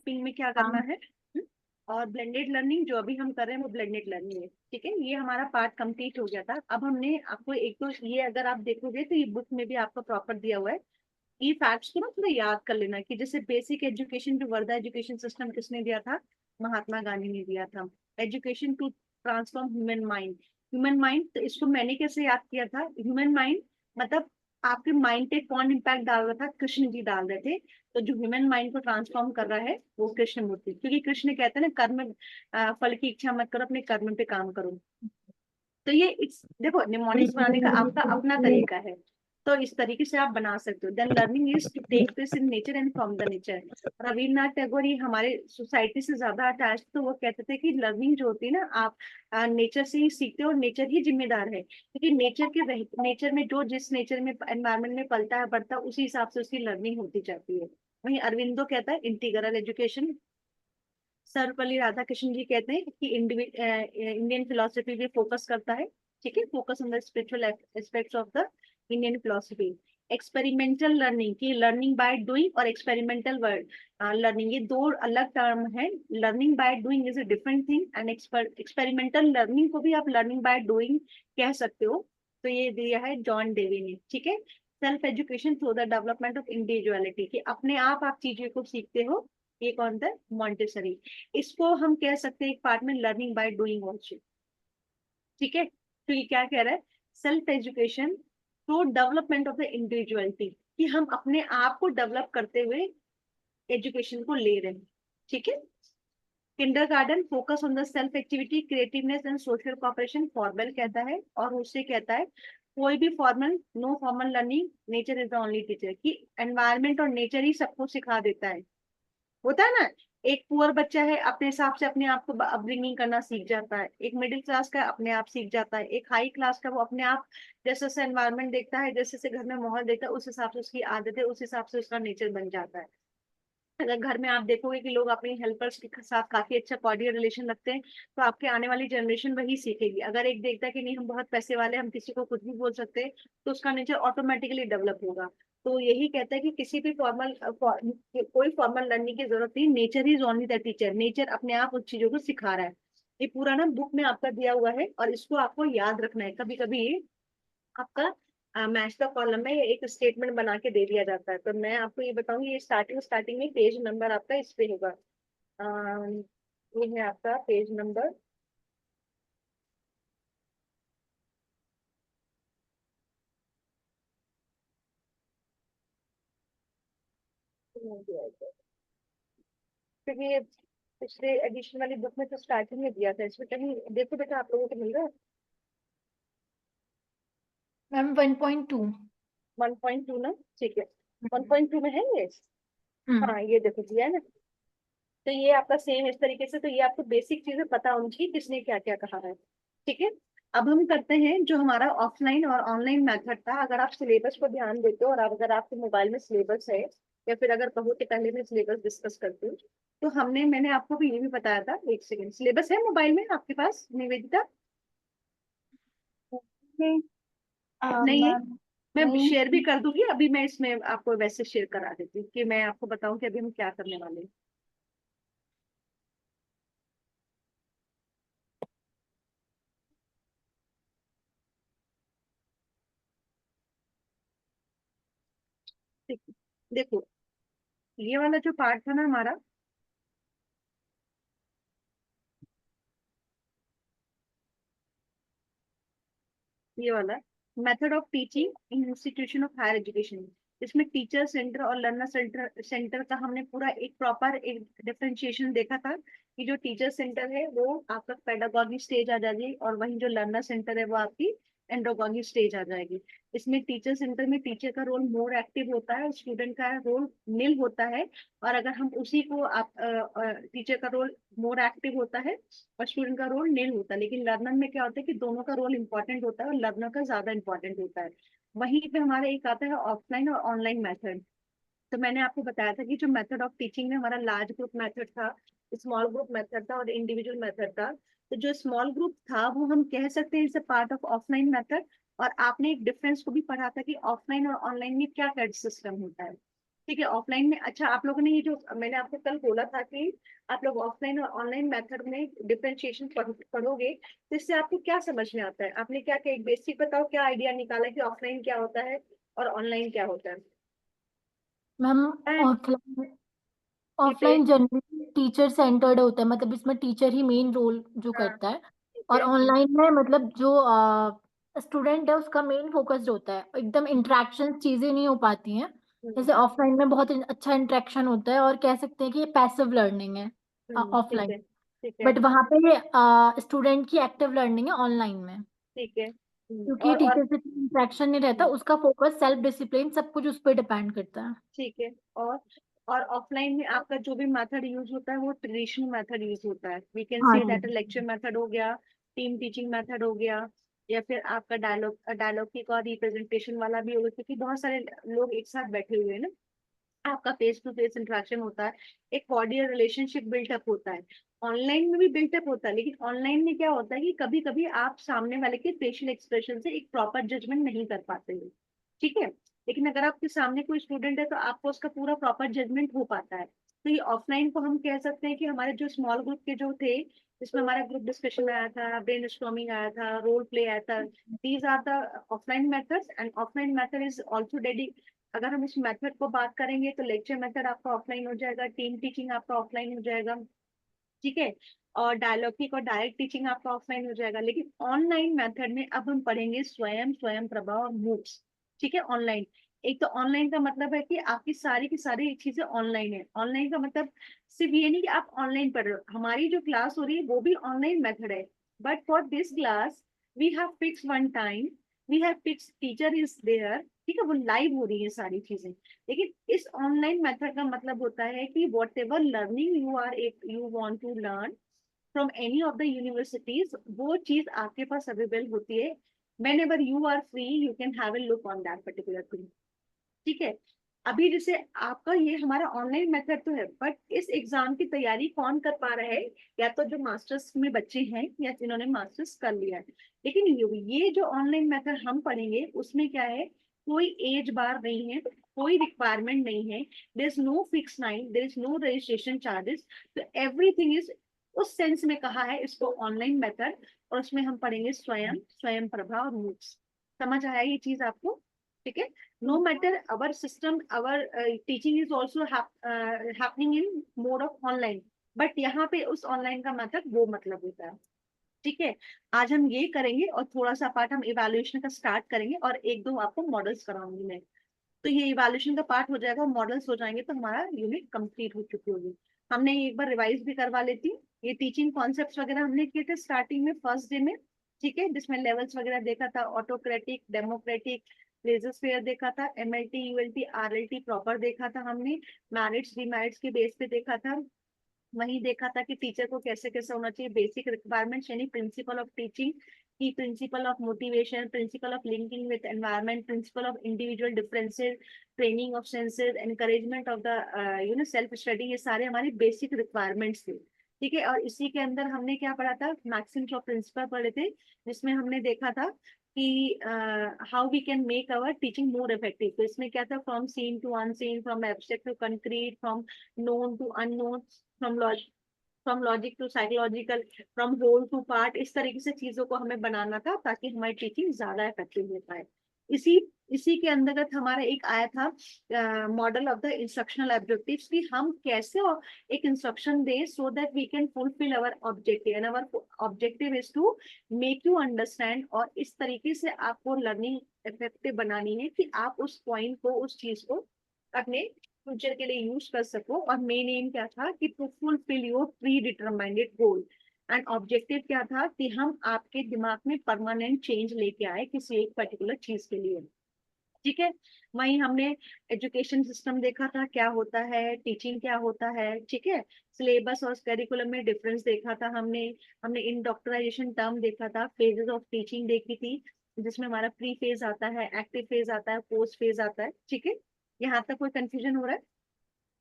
Pink में क्या करना है। और ब्लेंडेड लर्निंग जो अभी हम कर रहे हैं वो ब्लेंडेड लर्निंग है। ठीक है, ये हमारा पार्ट कंप्लीट हो गया था। अब हमने आपको एक तो ये अगर आप देखोगे तो ये बुक में भी आपको प्रॉपर दिया हुआ है। ये फैक्ट्स को ना थोड़ा याद कर लेना कि जैसे बेसिक एजुकेशन जो वर्धा एजुकेशन सिस्टम किसने दिया था, महात्मा गांधी ने दिया था। Education to transform human mind, human mind, तो इसको मैंने कैसे याद किया था, ह्यूमन माइंड मतलब आपके माइंड पे कौन इम्पैक्ट डाल रहा था, कृष्ण जी डाल रहे थे। तो जो ह्यूमन माइंड को ट्रांसफॉर्म कर रहा है वो कृष्ण मूर्ति, क्योंकि कृष्ण कहते हैं ना कर्म फल की इच्छा मत करो, अपने कर्म पे काम करो। तो ये देखो निमोनिक्स बनाने का आपका अपना तरीका है। तो इस तरीके से आप बना सकते हो। Then learning is to take place in nature and from the nature. Rabindranath Tagore ये हमारे सोसाइटी से ज्यादा अटैच, तो वो कहते थे कि लर्निंग जो होती है ना, आप नेचर से ही सीखते हो और नेचर ही जिम्मेदार है, क्योंकि नेचर में जो जिस नेचर में एनवायरमेंट में पलता है बढ़ता है उसी हिसाब से उसकी लर्निंग होती जाती है। वहीं अरविंदो कहता है इंटीग्रल एजुकेशन। सर्वपल्ली राधाकृष्ण जी कहते हैं कि इंडियन फिलोसफी पे फोकस करता है। ठीक है, focus on the spiritual aspects of the Indian philosophy. Experimental learning की लर्निंग बाय डूइंग और एक्सपेरिमेंटल वर्ड लर्निंग, ये दो अलग टर्म है। Learning by doing is a different thing and experimental learning को भी आप लर्निंग बाय डूइंग कह सकते हो। तो ये दिया है जॉन डेवी ने। ठीक है, self education through the development of individuality, कि अपने आप चीजों को सीखते हो। ये कौन था, मॉन्टेसरी। इसको हम कह सकते हैं एक पार्ट में लर्निंग बाय डूइंग ऑल्सो। ठीक है, तो ये क्या कह रहा है, self education through development of the individuality, कि हम अपने आप को डेवलप करते हुए एजुकेशन को ले रहे हैं। ठीक है, kindergarten focus on the self activity creativeness and social cooperation, formal कहता है। और उससे कहता है कोई भी formal no formal learning, nature is the only teacher, कि एनवायरमेंट और नेचर ही सबको सिखा देता है। होता है ना, एक पुअर बच्चा है अपने हिसाब से अपने आप को अपब्रिंगिंग करना सीख जाता है, एक मिडिल क्लास का अपने आप सीख जाता है, एक हाई क्लास का वो अपने आप जैसे जैसे एनवायरनमेंट देखता है, जैसे जैसे घर में माहौल देखता है उस हिसाब से उसकी आदत है, उस हिसाब से उसका नेचर बन जाता है। अगर घर में आप देखोगे कि लोग अपने हेल्पर्स के साथ काफी अच्छा कॉर्डियल रिलेशन रखते हैं, तो आपके आने वाली जनरेशन वही सीखेगी। अगर एक देखता है कि नहीं हम बहुत पैसे वाले हम किसी को कुछ भी बोल सकते हैं, तो उसका नेचर ऑटोमेटिकली डेवलप होगा। तो यही कहता है कि किसी भी कोई फॉर्मल लर्निंग की जरूरत नहीं, nature is only the teacher, nature अपने आप उन चीजों को सिखा रहा है। ये पूरा ना बुक में आपका दिया हुआ है और इसको आपको याद रखना है। कभी कभी आपका मैच द कॉलम में ये एक स्टेटमेंट बना के दे दिया जाता है। तो मैं आपको ये बताऊंगी, ये स्टार्टिंग स्टार्टिंग में पेज नंबर आपका इस पे होगा। अम, ये है आपका पेज नंबर, क्योंकि ये पिछले एडिशन वाली बुक में तो स्टार्टिंग में दिया था। इसमें कहीं देखो बेटा, आप लोगों को मिल रहा है। मैम 1.2। 1.2 ना, ठीक है, 1.2 में है ये। हम्म। हाँ ये देखो दिया है ना। तो ये आपका सेम इस तरीके से, तो ये आपको बेसिक चीजें पता होनी चाहिए किसने क्या क्या कहा है। ठीक है, अब हम करते हैं जो हमारा ऑफलाइन और ऑनलाइन मेथड था। अगर आप सिलेबस को ध्यान देते हो और अगर आपके मोबाइल में सिलेबस है, या फिर अगर कहो कि पहले मैं सिलेबस डिस्कस करती हूँ, तो मैंने आपको भी ये भी बताया था। एक सेकेंड, सिलेबस है मोबाइल में आपके पास निवेदिता? नहीं। नहीं है, मैम मैं नहीं। शेयर भी कर दूंगी अभी। मैं इसमें आपको वैसे शेयर करा देती हूँ कि मैं आपको बताऊं कि अभी हम क्या करने वाले हैं। ठीक है, देखो ये वाला जो पार्ट था ना हमारा, ये वाला method of teaching in institution of higher education, इसमें टीचर सेंटर और लर्नर सेंटर सेंटर का हमने पूरा एक प्रॉपर एक डिफरेंशिएशन देखा था। कि जो टीचर सेंटर है वो आपका पेडागॉजी स्टेज आ जाएगी, और वहीं जो लर्नर सेंटर है वो आपकी एंड्रोगॉजी स्टेज आ जाएगी। इसमें टीचर सेंटर में टीचर का रोल मोर एक्टिव होता है, स्टूडेंट का रोल निल होता है। और अगर हम उसी को आप टीचर का रोल मोर एक्टिव होता है और स्टूडेंट का रोल निल होता है, लेकिन लर्नर में क्या होता है कि दोनों का रोल इंपॉर्टेंट होता है और लर्नर का ज्यादा इंपॉर्टेंट होता है। वहीं पे हमारा एक आता है ऑफलाइन और ऑनलाइन मेथड। तो मैंने आपको बताया था कि जो मेथड ऑफ टीचिंग में हमारा लार्ज ग्रुप मेथड था, स्मॉल ग्रुप मेथड था और इंडिविजुअल मेथड था। तो जो स्मॉल ग्रुप था वो हम कह सकते हैं it's a part of offline method. और आपने एक डिफरेंस को भी पढ़ा था कि ऑफलाइन और ऑनलाइन में क्या क्या सिस्टम होता है। ठीक है। ऑफलाइन में अच्छा, आप लोगों ने ये जो मैंने आपको कल बोला था कि आप लोग ऑफलाइन और ऑनलाइन मेथड में डिफरेंशिएशन पढ़ोगे, तो इससे आपको क्या समझ में आता है? आपने क्या क्या एक बेसिक बताओ, क्या आइडिया निकाला कि ऑफलाइन क्या होता है और ऑनलाइन क्या होता है? मैम And- ऑफलाइन ठीक है। ऑफलाइन जनरली टीचर सेंटर्ड होता है, मतलब इसमें टीचर ही मेन रोल जो हाँ। करता है। ठीक और है। ऑनलाइन में मतलब जो स्टूडेंट है उसका मेन फोकस्ड होता है, एकदम इंटरेक्शन चीजें नहीं हो पाती हैं। जैसे ऑफलाइन में बहुत अच्छा इंटरेक्शन होता है, और कह सकते हैं कि ये पैसिव लर्निंग है ठीक ऑफलाइन। है। ठीक है। बट वहाँ पे स्टूडेंट की एक्टिव लर्निंग है ऑनलाइन में, ठीक है। क्योंकि और टीचर से इंटरेक्शन नहीं रहता, उसका फोकस सेल्फ डिसिप्लिन सब कुछ उस पर डिपेंड करता है। ठीक है। और ऑफलाइन में आपका जो भी मेथड यूज होता है वो ट्रेडिशनल मेथड यूज होता है। वी कैन हाँ say that ji. Lecture method हो गया, टीम टीचिंग मेथड हो गया, या फिर आपका डायलॉग डायलॉग की का रिप्रेजेंटेशन वाला भी होगा, क्योंकि बहुत सारे लोग एक साथ बैठे हुए हैं ना। आपका फेस टू फेस इंटरेक्शन होता है, एक कॉर्डियल रिलेशनशिप बिल्टअप होता है। ऑनलाइन में भी बिल्टअप होता है, लेकिन ऑनलाइन में क्या होता है कि कभी कभी आप सामने वाले के फेशियल एक्सप्रेशन से एक प्रॉपर जजमेंट नहीं कर पाते हो। ठीक है। लेकिन अगर आपके सामने कोई स्टूडेंट है तो आपको उसका पूरा प्रॉपर जजमेंट हो पाता है। तो ये ऑफलाइन को हम कह सकते हैं कि हमारे जो स्मॉल ग्रुप के जो थे, जिसमें हमारा ग्रुप डिस्कशन आया था, ब्रेन स्टॉर्मिंग आया था, रोल प्ले आया था, these are the offline methods. And offline method is also daddy. अगर हम इस मेथड को बात करेंगे तो लेक्चर मेथड आपका ऑफलाइन हो जाएगा, टीम टीचिंग आपका ऑफलाइन हो जाएगा। ठीक है। और डायलॉगिक और डायरेक्ट टीचिंग आपका ऑफलाइन हो जाएगा। लेकिन ऑनलाइन मेथड में अब हम पढ़ेंगे स्वयं, स्वयं प्रभा और मूक्स। ठीक है। ऑनलाइन, एक तो ऑनलाइन का मतलब है कि आपकी सारी की सारी चीजें ऑनलाइन है। ऑनलाइन का मतलब सिर्फ ये नहीं कि आप ऑनलाइन पढ़ रहे हो, हमारी जो क्लास हो रही है वो भी ऑनलाइन मेथड है। But for this class we have fix one time, we have fix teacher is there. ठीक है, वो लाइव हो रही है सारी चीजें। लेकिन इस ऑनलाइन मेथड का मतलब होता है कि whatever learning you want to learn from any of the universities, वो चीज आपके पास अवेलेबल होती है। Whenever you are free you can have a look on that particular thing. ठीक है। अभी जैसे आपका ये हमारा ऑनलाइन मेथड तो है, बट इस एग्जाम की तैयारी कौन कर पा रहा है? या तो जो मास्टर्स में बच्चे हैं या जिन्होंने मास्टर्स कर लिया है। लेकिन ये जो ऑनलाइन मेथड हम पढ़ेंगे उसमें क्या है, कोई एज बार नहीं है, कोई रिक्वायरमेंट नहीं है, there is no fix time, there is no registration charges. तो एवरीथिंग इज उस सेंस में कहा है इसको ऑनलाइन मेथड। और उसमें हम पढ़ेंगे स्वयं, स्वयं प्रभा और मूक्स। समझ आया ये चीज आपको? ठीक है। no matter our system, our teaching is also happening in mode of online, but यहाँ पे उस ऑनलाइन का मतलब वो मतलब होता है। ठीक है। आज हम ये करेंगे और थोड़ा सा पार्ट हम इवैल्यूएशन का स्टार्ट करेंगे और एक दो आपको मॉडल्स कराऊंगी मैं। तो ये इवैल्यूएशन का पार्ट हो जाएगा, मॉडल्स हो जाएंगे, तो हमारा यूनिट कंप्लीट हो चुकी होगी। हमने एक बार रिवाइज भी करवा लेती हूँ। ये टीचिंग कॉन्सेप्ट्स वगैरह हमने किए थे स्टार्टिंग में फर्स्ट डे में। ठीक है, जिसमें लेवल्स वगैरह देखा था, ऑटोक्रेटिक, डेमोक्रेटिक, लेजर देखा था, एमएलटी, यूएलटी, आरएलटी प्रॉपर देखा था हमने, मैरिट्स डिमेरिट्स के बेस पे देखा था। वही देखा था कि टीचर को कैसे कैसे होना चाहिए, बेसिक रिक्वायरमेंट्स यानी प्रिंसिपल ऑफ टीचिंग की, principle of motivation, principle of linking with environment, principle of individual differences, training of senses, encouragement of the self study. ये सारे हमारे बेसिक रिक्वायरमेंट्स थे। ठीक है। और इसी के अंदर हमने क्या पढ़ा था, मैक्सिम्स ऑफ प्रिंसिपल पढ़े थे, जिसमें हमने देखा था कि how we can make our teaching more effective. तो इसमें क्या था, from seen to unseen, from abstract to concrete, from known to unknown, from logic to psychological, from whole to part. इस तरीके से चीजों को हमें बनाना था ताकि हमारी टीचिंग ज्यादा इफेक्टिव हो पाए। इसी इसी के अंतर्गत हमारा एक आया था model of the instructional objectives, कि हम कैसे एक इंस्ट्रक्शन दे so that we can fulfil our objective, and our objective is to make you understand. और इस तरीके से आपको लर्निंग इफेक्टिव बनानी है कि आप उस पॉइंट को, उस चीज को अपने फ्यूचर के लिए यूज कर सको। और मेन एम क्या था कि to fulfil your predetermined goal. And objective क्या था कि हम आपके दिमाग में परमानेंट चेंज लेके आए किसी एक पर्टिकुलर चीज के लिए। ठीक है। वहीं हमने एजुकेशन सिस्टम देखा था क्या होता है, टीचिंग क्या होता है। ठीक है। सिलेबस और करिकुलम में डिफरेंस देखा था हमने। हमने इंडोक्ट्राइजेशन टर्म देखा था, फेजेस ऑफ टीचिंग देखी थी, जिसमें हमारा प्री फेज आता है, एक्टिव फेज आता है, पोस्ट फेज आता है। ठीक है। यहाँ तक कोई कंफ्यूजन हो रहा है?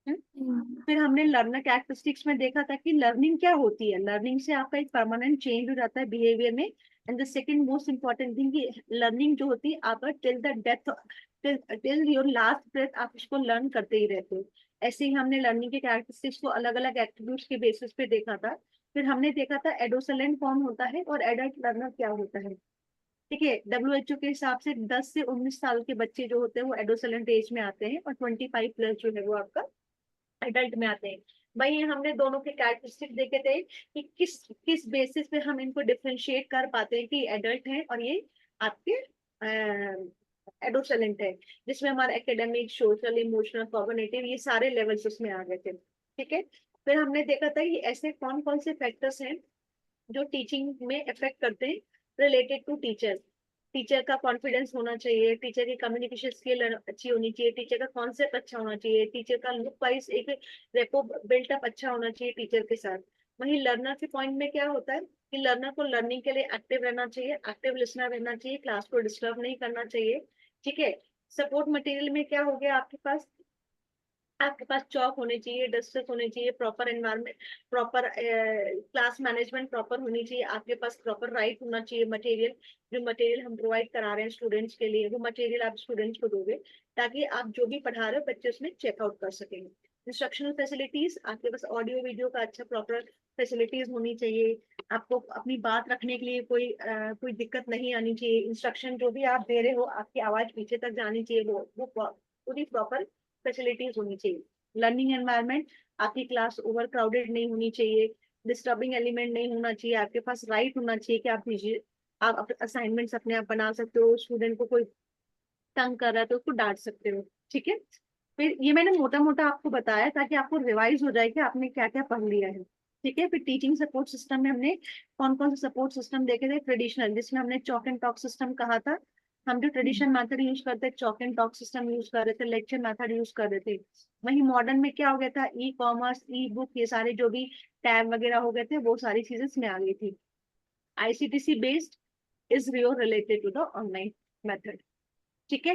हम्म? फिर हमने लर्नर कैरेक्टरिस्टिक्स में देखा था कि लर्निंग क्या होती है। लर्निंग से आपका एक परमानेंट चेंज हो जाता है बिहेवियर में। And the second most important thing कि लर्निंग जो होती है आपका टिल योर लास्ट ब्रेथ आप इसको लर्न करते ही रहते हो। ऐसे ही हमने लर्निंग के कैरेक्टरिस्टिक्स को अलग अलग एट्रीब्यूट्स के बेसिस पे देखा था। फिर हमने देखा था एडोसलेंट कौन होता है और एडल्ट लर्नर क्या होता है। ठीक है, WHO के हिसाब से 10 से 19 साल के बच्चे जो होते हैं वो एडोसलेंट एज में आते हैं, और 25 प्लस जो है वो आपका एडल्ट में आते हैं। वही हमने दोनों के कैरेक्टरिस्टिक देखे थे कि किस किस बेसिस पे हम इनको डिफरेंशिएट कर पाते हैं कि एडल्ट हैं और ये आपके एडोसलेंट है, जिसमें हमारा एकेडमिक, सोशल, इमोशनल, कॉग्निटिव ये सारे लेवल्स उसमें आ गए थे। ठीक है, फिर हमने देखा था कि ऐसे कौन कौन से फैक्टर्स हैं जो टीचिंग में इफेक्ट करते हैं रिलेटेड टू टीचर। टीचर का कॉन्फिडेंस होना चाहिए, टीचर की कम्युनिकेशन स्किल अच्छी होनी चाहिए, टीचर का कॉन्सेप्ट अच्छा होना चाहिए, टीचर का लुक वाइज एक रेपो बिल्टअप अच्छा होना चाहिए टीचर के साथ। वहीं लर्नर के पॉइंट में क्या होता है कि लर्नर को लर्निंग के लिए एक्टिव रहना चाहिए, एक्टिव लिसनर रहना चाहिए, क्लास को डिस्टर्ब नहीं करना चाहिए। ठीक है, सपोर्ट मटेरियल में क्या हो गया आपके पास चौक होने चाहिए, डस्टर्स होने चाहिए, proper environment, proper class management proper होनी चाहिए, आपके पास प्रॉपर राइट होना चाहिए मटेरियल। जो मटेरियल हम प्रोवाइड करा रहे हैं स्टूडेंट्स के लिए वो मटेरियल आप स्टूडेंट्स को दोगे, ताकि आप जो भी पढ़ा रहे हो बच्चे उसमें चेकआउट कर सकेंगे। इंस्ट्रक्शनल फैसिलिटीज, आपके पास ऑडियो वीडियो का अच्छा प्रॉपर फैसिलिटीज होनी चाहिए। आपको अपनी बात रखने के लिए कोई दिक्कत नहीं आनी चाहिए। इंस्ट्रक्शन जो भी आप दे रहे हो आपकी आवाज पीछे तक जानी चाहिए, वो पूरी प्रॉपर फैसिलिटीज होनी चाहिए। लर्निंग एनवायरनमेंट, आपकी क्लास ओवर क्राउडेड नहीं होनी चाहिए, डिस्टर्बिंग एलिमेंट नहीं होना चाहिए, आपके पास राइट होना चाहिए कि आप असाइनमेंट्स अपने आप बना सकते हो, स्टूडेंट को कोई तंग कर रहा है तो उसको डांट सकते हो। ठीक है, फिर ये मैंने मोटा मोटा आपको बताया ताकि आपको रिवाइज हो जाए कि आपने क्या क्या पढ़ लिया है। ठीक है, फिर टीचिंग सपोर्ट सिस्टम में हमने कौन कौन से सपोर्ट सिस्टम देखे थे। ट्रेडिशनल, जिसमें हमने चॉक एंड टॉक सिस्टम कहा था, हम जो ट्रेडिशनल मेथड यूज करते chalk and talk system use कर रहे थे, लेक्चर मेथड यूज कर रहे थे। वहीं मॉडर्न में क्या हो गया था, ई कॉमर्स, ई बुक, ये सारे जो भी टैब वगैरह हो गए थे वो सारी चीजें इसमें आ गई थी। ICTC based is really related to the online method. ठीक है,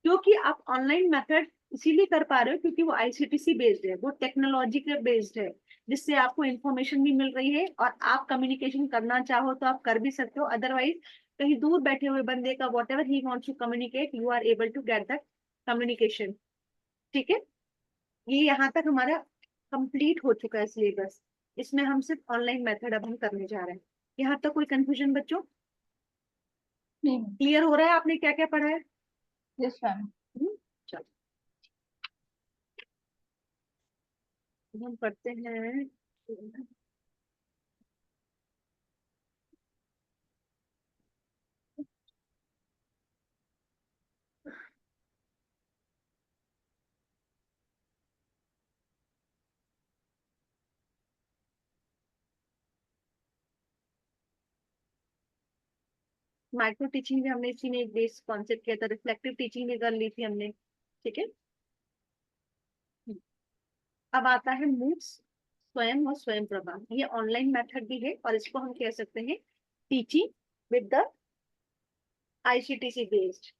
क्योंकि आप ऑनलाइन मेथड इसीलिए कर पा रहे हो क्योंकि वो ICTC बेस्ड है, वो टेक्नोलॉजी के बेस्ड है, जिससे आपको इंफॉर्मेशन भी मिल रही है और आप कम्युनिकेशन करना चाहो तो आप कर भी सकते हो। अदरवाइज कहीं दूर बैठे हुए बंदे का whatever he wants to communicate, you are able to get that communication. ठीक है, ये यहाँ तक हमारा कंप्लीट हो चुका है सिलेबस। इसमें हम सिर्फ ऑनलाइन मेथड अब हम करने जा रहे हैं। यहाँ तक कोई कंफ्यूजन बच्चों? नहीं। क्लियर हो रहा है आपने क्या क्या पढ़ा है? Yes ma'am. चलो हम पढ़ते हैं। माइक्रो टीचिंग भी हमने इसी में एक बेस कॉन्सेप्ट किया था, रिफ्लेक्टिव टीचिंग भी कर ली थी हमने। ठीक है, अब आता है मूक्स, स्वयं और स्वयं प्रभा। ये ऑनलाइन मेथड भी है और इसको हम कह सकते हैं teaching with the ICTC based.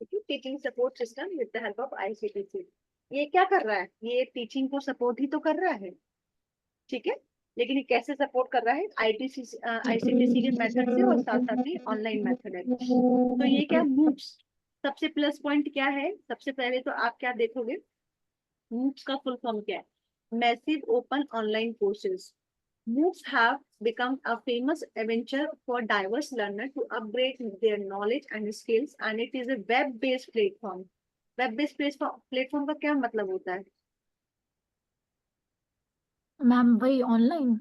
ठीक है, teaching support system with the help of ICTC। ये क्या कर रहा है, ये टीचिंग को सपोर्ट ही तो कर रहा है। ठीक है, लेकिन ये कैसे सपोर्ट कर रहा है, ICTC के मेथड से और साथ साथ ही ऑनलाइन मेथड है। तो ये क्या मूक्स, सबसे प्लस पॉइंट क्या है, सबसे पहले तो आप क्या देखोगे, MOOCs का फुल फॉर्म क्या है, massive open online courses. MOOCs have become a famous adventure for diverse learners to upgrade their knowledge and skills, and it is a web-based platform. Web-based platform का क्या मतलब होता है? मैम वही online.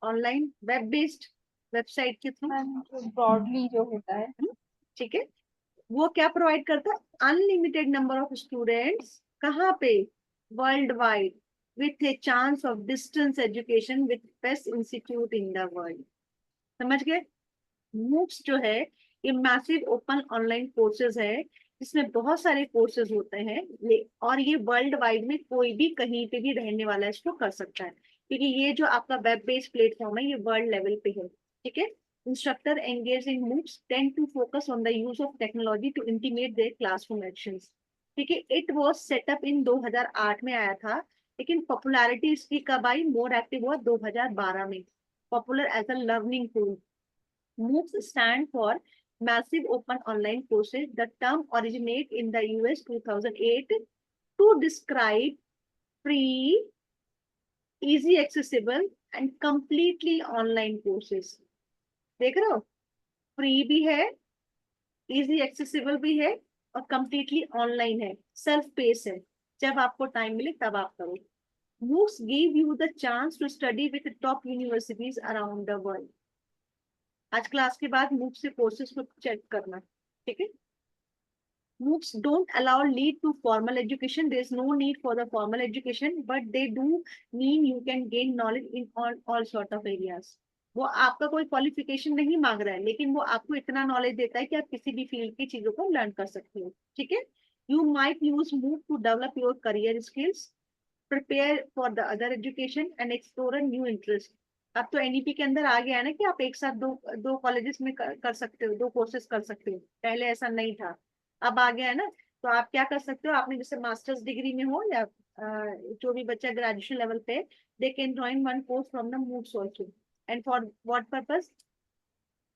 Online web-based, website के through. Ma'am जो broadly जो होता है। ठीक है, वो क्या प्रोवाइड करता है, अनलिमिटेड नंबर ऑफ स्टूडेंट्स, कहाँ पे, world wide, with a chance of distance education with best institute in the world. समझ गए? मूक्स जो है ये मैसिव ओपन ऑनलाइन कोर्सेज है, जिसमें बहुत सारे कोर्सेज होते हैं, और ये वर्ल्ड वाइड में कोई भी कहीं पे भी रहने वाला इसको कर सकता है, क्योंकि ये जो आपका वेब बेस्ड प्लेटफॉर्म है ये वर्ल्ड लेवल पे है। ठीक है, instructor engage in MOOCs tend to focus on the use of technology to intimate their classroom actions. ठीक है, इट वाज सेटअप इन 2008 में आया था, लेकिन पॉपुलैरिटी इसकी कब आई, मोर एक्टिव हुआ 2012 में, popular as a learning tool. MOOCs stand for massive open online courses. The term originated in the US 2008 to describe free, easy accessible and completely online courses. देख रहे हो, फ्री भी है, easy accessible भी है और कंप्लीटली ऑनलाइन है, self pace है, जब आपको टाइम मिले तब आप करो। MOOCs give you the chance to study with the top universities around the world. आज क्लास के बाद MOOCs से कोर्सेज को चेक करना, ठीक है। MOOCs don't allow lead to formal education. There is no need for the formal education, but they do mean you can gain knowledge in all sort of areas. वो आपका कोई qualification नहीं मांग रहा है, लेकिन वो आपको इतना नॉलेज देता है कि आप किसी भी फील्ड की चीजों को लर्न कर सकते हो, ठीक है। You might use MOOC to develop your career skills, prepare for the other education and explore a new interest. अब तो एनईपी के अंदर आ गया है ना कि आप एक साथ दो दो कॉलेजेस में कर सकते हो, दो कोर्सेज कर सकते हो, पहले ऐसा नहीं था, अब आ गया है ना। तो आप क्या कर सकते हो, आपने जैसे मास्टर्स डिग्री में हो या जो भी बच्चा ग्रेजुएशन लेवल पे, they can join one course from the MOOCs also. And for what purpose,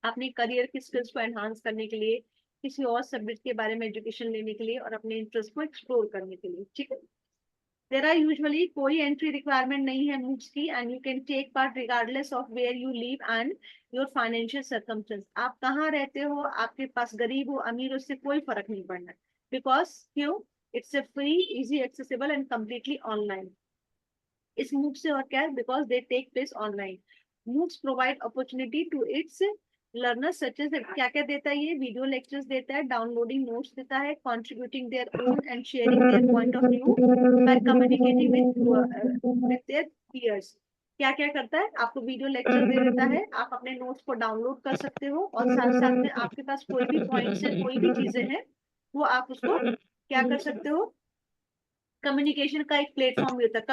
अपने करियर की स्किल्स को एनहांस करने के लिए, किसी और सब्जेक्ट के बारे में एजुकेशन लेने के लिए और अपने इंटरेस्ट को एक्सप्लोर करने के लिए, ठीक है। देर आर यूजुअली कोई एंट्री रिक्वायरमेंट नहीं है MOOCs की, and you can take part regardless of where you live and your financial circumstance. आप कहाँ रहते हो, आपके पास गरीब हो अमीर हो, उससे कोई फर्क नहीं पड़ना, बिकॉज क्यों, it's a free, easy, accessible and completely online. इस MOOC से और क्या है, because they take place online. MOOCs provide opportunity to its learners such as, क्या क्या देता है ये, वीडियो लेक्चर्स देता है, डाउनलोडिंग नोट्स देता है, contributing their own and sharing their point of view by communicating with their peers. क्या क्या करता है, आपको वीडियो लेक्चर दे देता है, आप अपने नोट्स को डाउनलोड कर सकते हो, और साथ साथ में आपके पास कोई भी पॉइंट्स है, कोई भी चीजें हैं, वो आप उसको क्या कर सकते हो, कम्युनिकेशन का एक प्लेटफॉर्म भी होता है,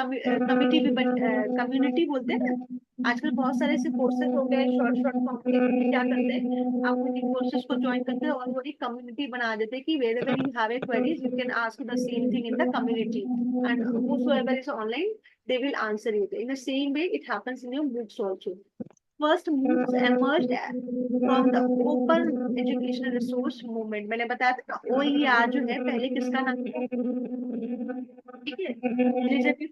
कमिटी भी कम्युनिटी बोलते हैं ना। आजकल बहुत सारे ऐसे कोर्सेज हो गए शॉर्ट शॉर्ट फॉर्म के, क्या करते हैं, आप उन्हीं कोर्सेज को ज्वाइन करते हैं और वो एक कम्युनिटी बना देते हैं कि wherever you have a queries you can ask the same thing in the community, and whosoever is online they will answer you. In the same way it happens in your MOOCs also. First MOOCs emerged from the open educational resource movement. मैंने बताया था OER जो है, पहले किसका नाम था, ठीक है, एलिजिबिलिटी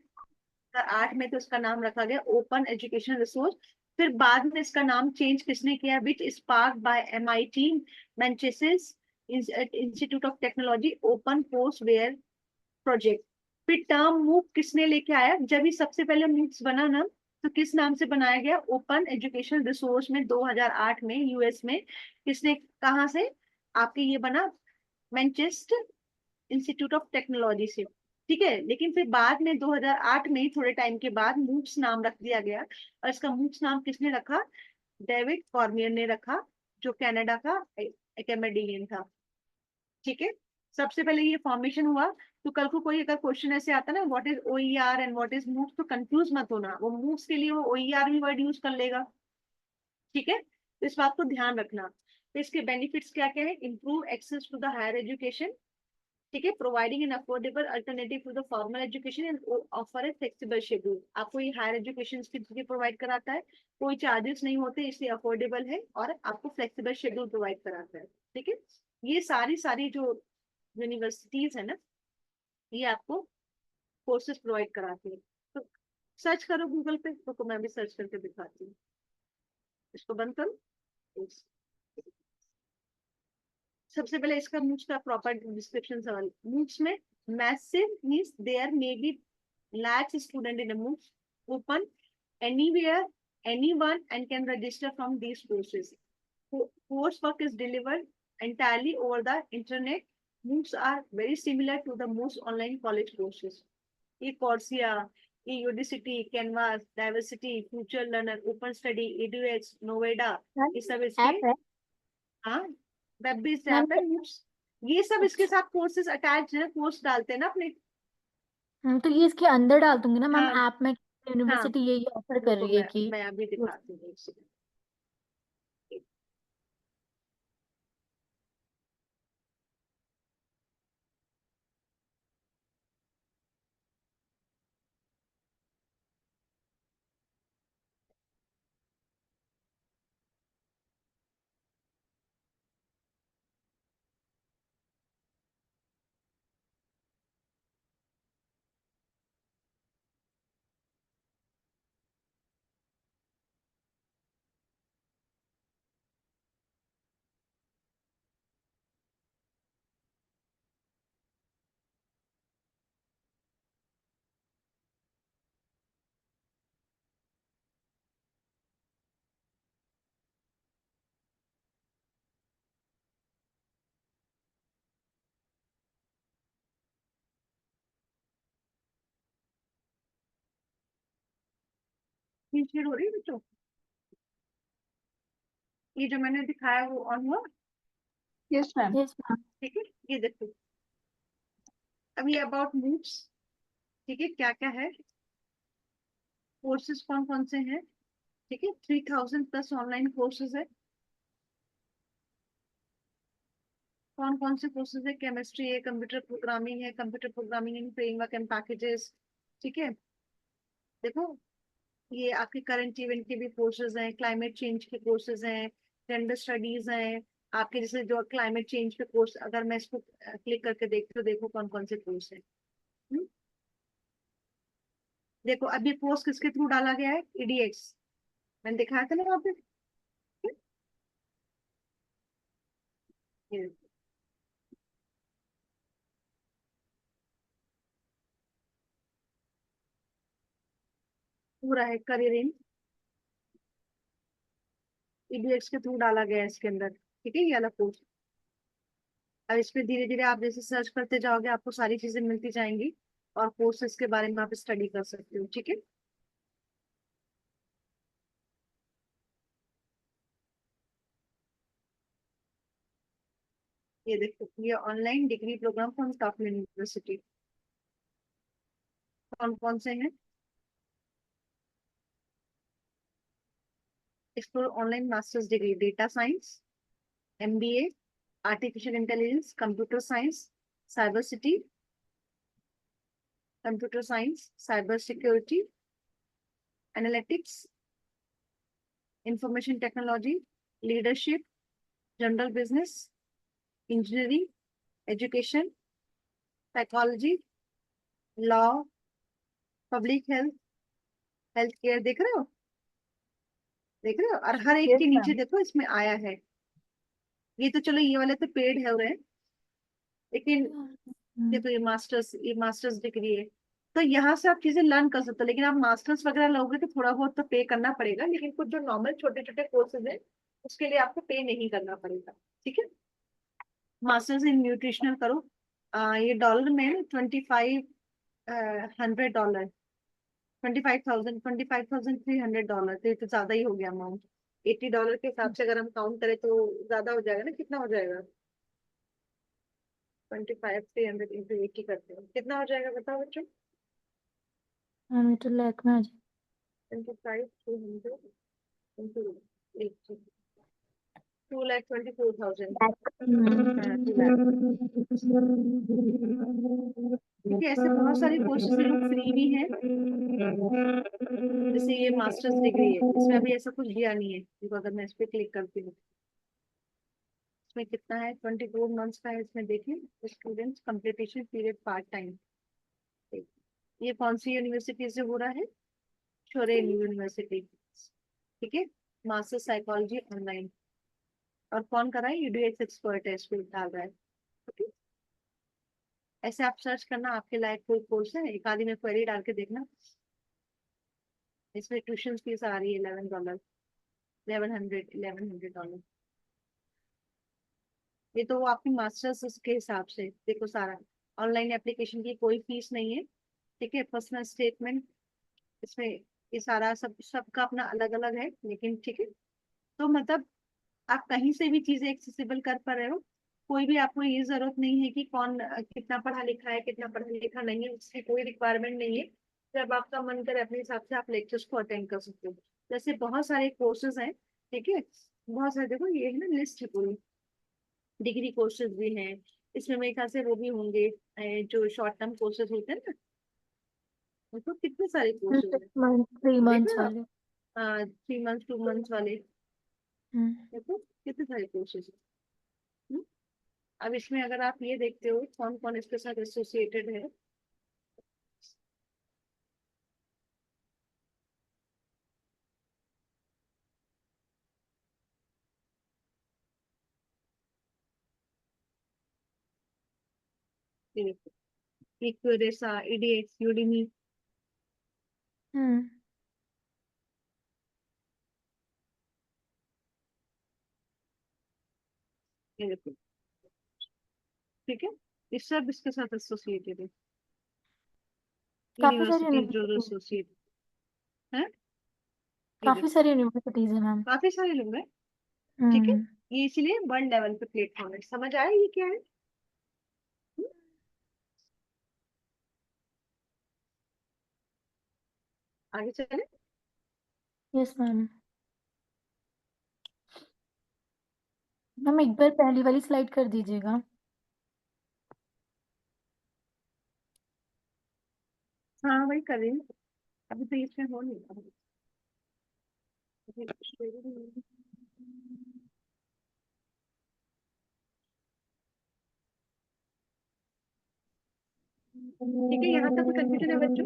2008 में तो इसका नाम रखा गया ओपन एजुकेशन रिसोर्स। फिर बाद में इसका नाम चेंज किसने किया, which spark by MIT Manchester Institute of Technology open courseware project. फिर टर्म MOOC किसने लेके आया, जब ही सबसे पहले MOOCs बना ना, तो किस नाम से बनाया गया, ओपन एजुकेशन रिसोर्स में 2008 में यूएस में। किसने, कहाँ से, आपके ये बना मैनचेस्टर इंस्टीट्यूट ऑफ टेक्नोलॉजी से, ठीक है। लेकिन फिर बाद में 2008 में थोड़े टाइम के बाद MOOCs नाम रख दिया गया, और इसका MOOCs नाम किसने रखा, डेविड कॉर्मियर ने रखा, जो कनाडा का एकेडमिशियन था, ठीक है। सबसे पहले ये फॉर्मेशन हुआ। तो कल को कोई अगर क्वेश्चन ऐसे आता ना, what is OER and what is MOOCs, तो कंफ्यूज मत होना, वो MOOCs के लिए वो OER भी वर्ड यूज कर लेगा, ठीक है। तो इस बात को ध्यान रखना। तो इसके बेनिफिट्स क्या क्या है, improve access to the higher education, ठीक है, providing an affordable alternative to the formal education and offer a flexible schedule. आपको ये हायर एजुकेशन की चीजें प्रोवाइड कराता है, कोई चार्जेस नहीं होते, इसलिए अफोर्डेबल है, और आपको फ्लेक्सिबल शेड्यूल प्रोवाइड कराता है, ठीक है। ये सारी सारी जो यूनिवर्सिटीज है ना, ये आपको कोर्सेज प्रोवाइड कराती है। तो सर्च करो गूगल पे, तो मैं भी सर्च करके दिखाती हूँ, इसको बंद करो। सबसे पहले इसका MOOCs का प्रॉपर डिस्क्रिप्शन सवाल, MOOCs में massive means there may be lakhs student in a MOOCs open anywhere, anyone and can register from these courses. Coursework is delivered entirely over the internet. MOOCs are very similar to the most online college courses. ये Coursera, ये Udacity, Canvas, Diversity, Future Learner, Open Study, EduX, Noveda, ये सब इसके, app है हाँ, web based ma'am. App है MOOCs। ये सब इसके अच्छा। साथ कोर्सेज अटैच है, कोर्स डालते हैं ना अपने। तो ये इसके अंदर डाल दूंगी ना मैम हाँ ऐप में, हाँ, यूनिवर्सिटी यही ऑफर कर रुको रही है कि मैं अभी दिखाती हूँ एक second। स्क्रीन शेयर हो रही है बच्चों? ये जो मैंने दिखाया वो ऑन हुआ? Yes ma'am. Yes ma'am. ठीक है, ये देखो अब ये अबाउट मूव्स। ठीक है, क्या क्या है, कोर्सेज कौन कौन से हैं। ठीक है, 3000+ ऑनलाइन कोर्सेज है। कौन कौन से कोर्सेज है, केमिस्ट्री है, कंप्यूटर प्रोग्रामिंग है, computer programming in framework and packages. ठीक है, देखो ये आपके करंट इवेंट के भी कोर्सेज हैं, क्लाइमेट चेंज के कोर्सेज हैं, जेंडर स्टडीज हैं। आपके जैसे जो क्लाइमेट चेंज के कोर्स, अगर मैं इसको क्लिक करके देखती हूँ, देखो कौन कौन से कोर्स है। देखो अब ये कोर्स किसके थ्रू डाला गया है, EDX। मैंने दिखाया था ना वहाँ पे। ये पूरा है करियर इन, EDX के थ्रू डाला गया है इसके अंदर। ठीक है, ये वाला कोर्स। अब इस पे धीरे धीरे आप जैसे सर्च करते जाओगे आपको सारी चीजें मिलती जाएंगी, और कोर्सेज के बारे में आप स्टडी कर सकते हो। ठीक है, ये देखो ये online degree program from top university, कौन कौन से हैं। Explore online masters degree, data science, MBA, artificial intelligence, computer science, cyber city, computer science, cyber security, analytics, information technology, leadership, general business, engineering, education, psychology, law, public health, health care. देख रहे हो, देख रहे हो, और हर एक yes के नीचे मैम। देखो इसमें आया है। ये तो चलो ये वाले तो पेड है रहे, लेकिन देखो ये मास्टर्स डिग्री है। तो यहाँ से आप चीजें लर्न कर सकते हो, लेकिन आप मास्टर्स वगैरह लोगे तो थोड़ा बहुत तो पे करना पड़ेगा, लेकिन कुछ जो नॉर्मल छोटे छोटे कोर्सेज है उसके लिए आपको पे नहीं करना पड़ेगा। ठीक है, मास्टर्स इन न्यूट्रिशनल करो। ये डॉलर में 2500 डॉलर, 25,300 तो ये तो ज्यादा ही हो गया अमाउंट। $80 के हिसाब से अगर हम काउंट करें तो ज्यादा हो जाएगा ना, कितना हो जाएगा, 25,300 × 80 करते हैं, कितना हो जाएगा बताओ बच्चों। मैम ये तो लैक में आ जाए। 25,300 × 2,24,000। लैक। 2 लाख। ठीक है, ऐसे बहुत सारे कोर्सेज हैं जो फ्री भी हैं। जैसे ये मास्टर्स डिग्री है, इसमें अभी ऐसा कुछ दिया नहीं है, देखो अगर मैं इस पे क्लिक करती हूँ इसमें कितना है, 24 मंथ्स का है। इसमें देखें students completion period part time. ये कौन सी यूनिवर्सिटी से हो रहा है, शोरेन यूनिवर्सिटी। ठीक है, मास्टर साइकोलॉजी ऑनलाइन, और कौन कर रहा है, EDX एक्सपर्ट है, इस पे डाल रहा है। ठीक है, ऐसे आप सर्च करना आपके लायक कोई कोर्स है, एक आदि में क्वेरी डाल के देखना। इसमें ट्यूशन फीस आ रही है $11, 1100 $1100। ये तो वो आपकी मास्टर्स के हिसाब से देखो सारा, ऑनलाइन एप्लीकेशन की कोई फीस नहीं है। ठीक है, पर्सनल स्टेटमेंट, इसमें ये सारा सब सबका अपना अलग अलग है, लेकिन ठीक है। तो मतलब आप कहीं से भी चीजें एक्सेसिबल कर पा रहे हो, कोई भी आपको ये जरूरत नहीं है कि कौन कितना पढ़ा लिखा है कितना पढ़ा लिखा नहीं है, उसकी कोई रिक्वायरमेंट नहीं है। जब आपका मन करे अपने हिसाब से आप लेक्चर्स को अटेंड कर सकते हो। जैसे बहुत सारे कोर्सेज हैं। ठीक है, बहुत सारे, देखो ये है ना लिस्ट है पूरी, डिग्री कोर्सेज भी हैं। इसमें मेरे ख्याल से वो भी होंगे जो शॉर्ट टर्म कोर्सेज होते हैं ना, तो कितने सारे कोर्सेज हैं। 6 मंथ 3 मंथ्स देखो वाले। आप 3 मंथ 2 मंथ वाले, हम्म। देखो कितने सारे कोर्सेज हैं। अब इसमें अगर आप ये देखते हो कौन कौन इसके साथ एसोसिएटेड है, ये देखो, इक्वेरेसा, EDX, यूडेमी। हम्म। ये देखो, ठीक है, ये सब इसके साथ एसोसिएटेड है, काफी सारी यूनिवर्सिटीज जो यूनिवर्सिटी। एसोसिएट है। काफी सारी यूनिवर्सिटीज है मैम। काफी सारे लोग हैं, ठीक है। हम्म। ये इसीलिए वर्ल्ड लेवल पे प्लेटफॉर्म है। समझ आया ये क्या है? हम्म, आगे चले। Yes ma'am. मैम एक बार पहली वाली स्लाइड कर दीजिएगा। हाँ वही कर रही हूँ, अभी तो इसमें हो नहीं रहा। ठीक है, यहाँ तक कोई कंफ्यूजन है बच्चों?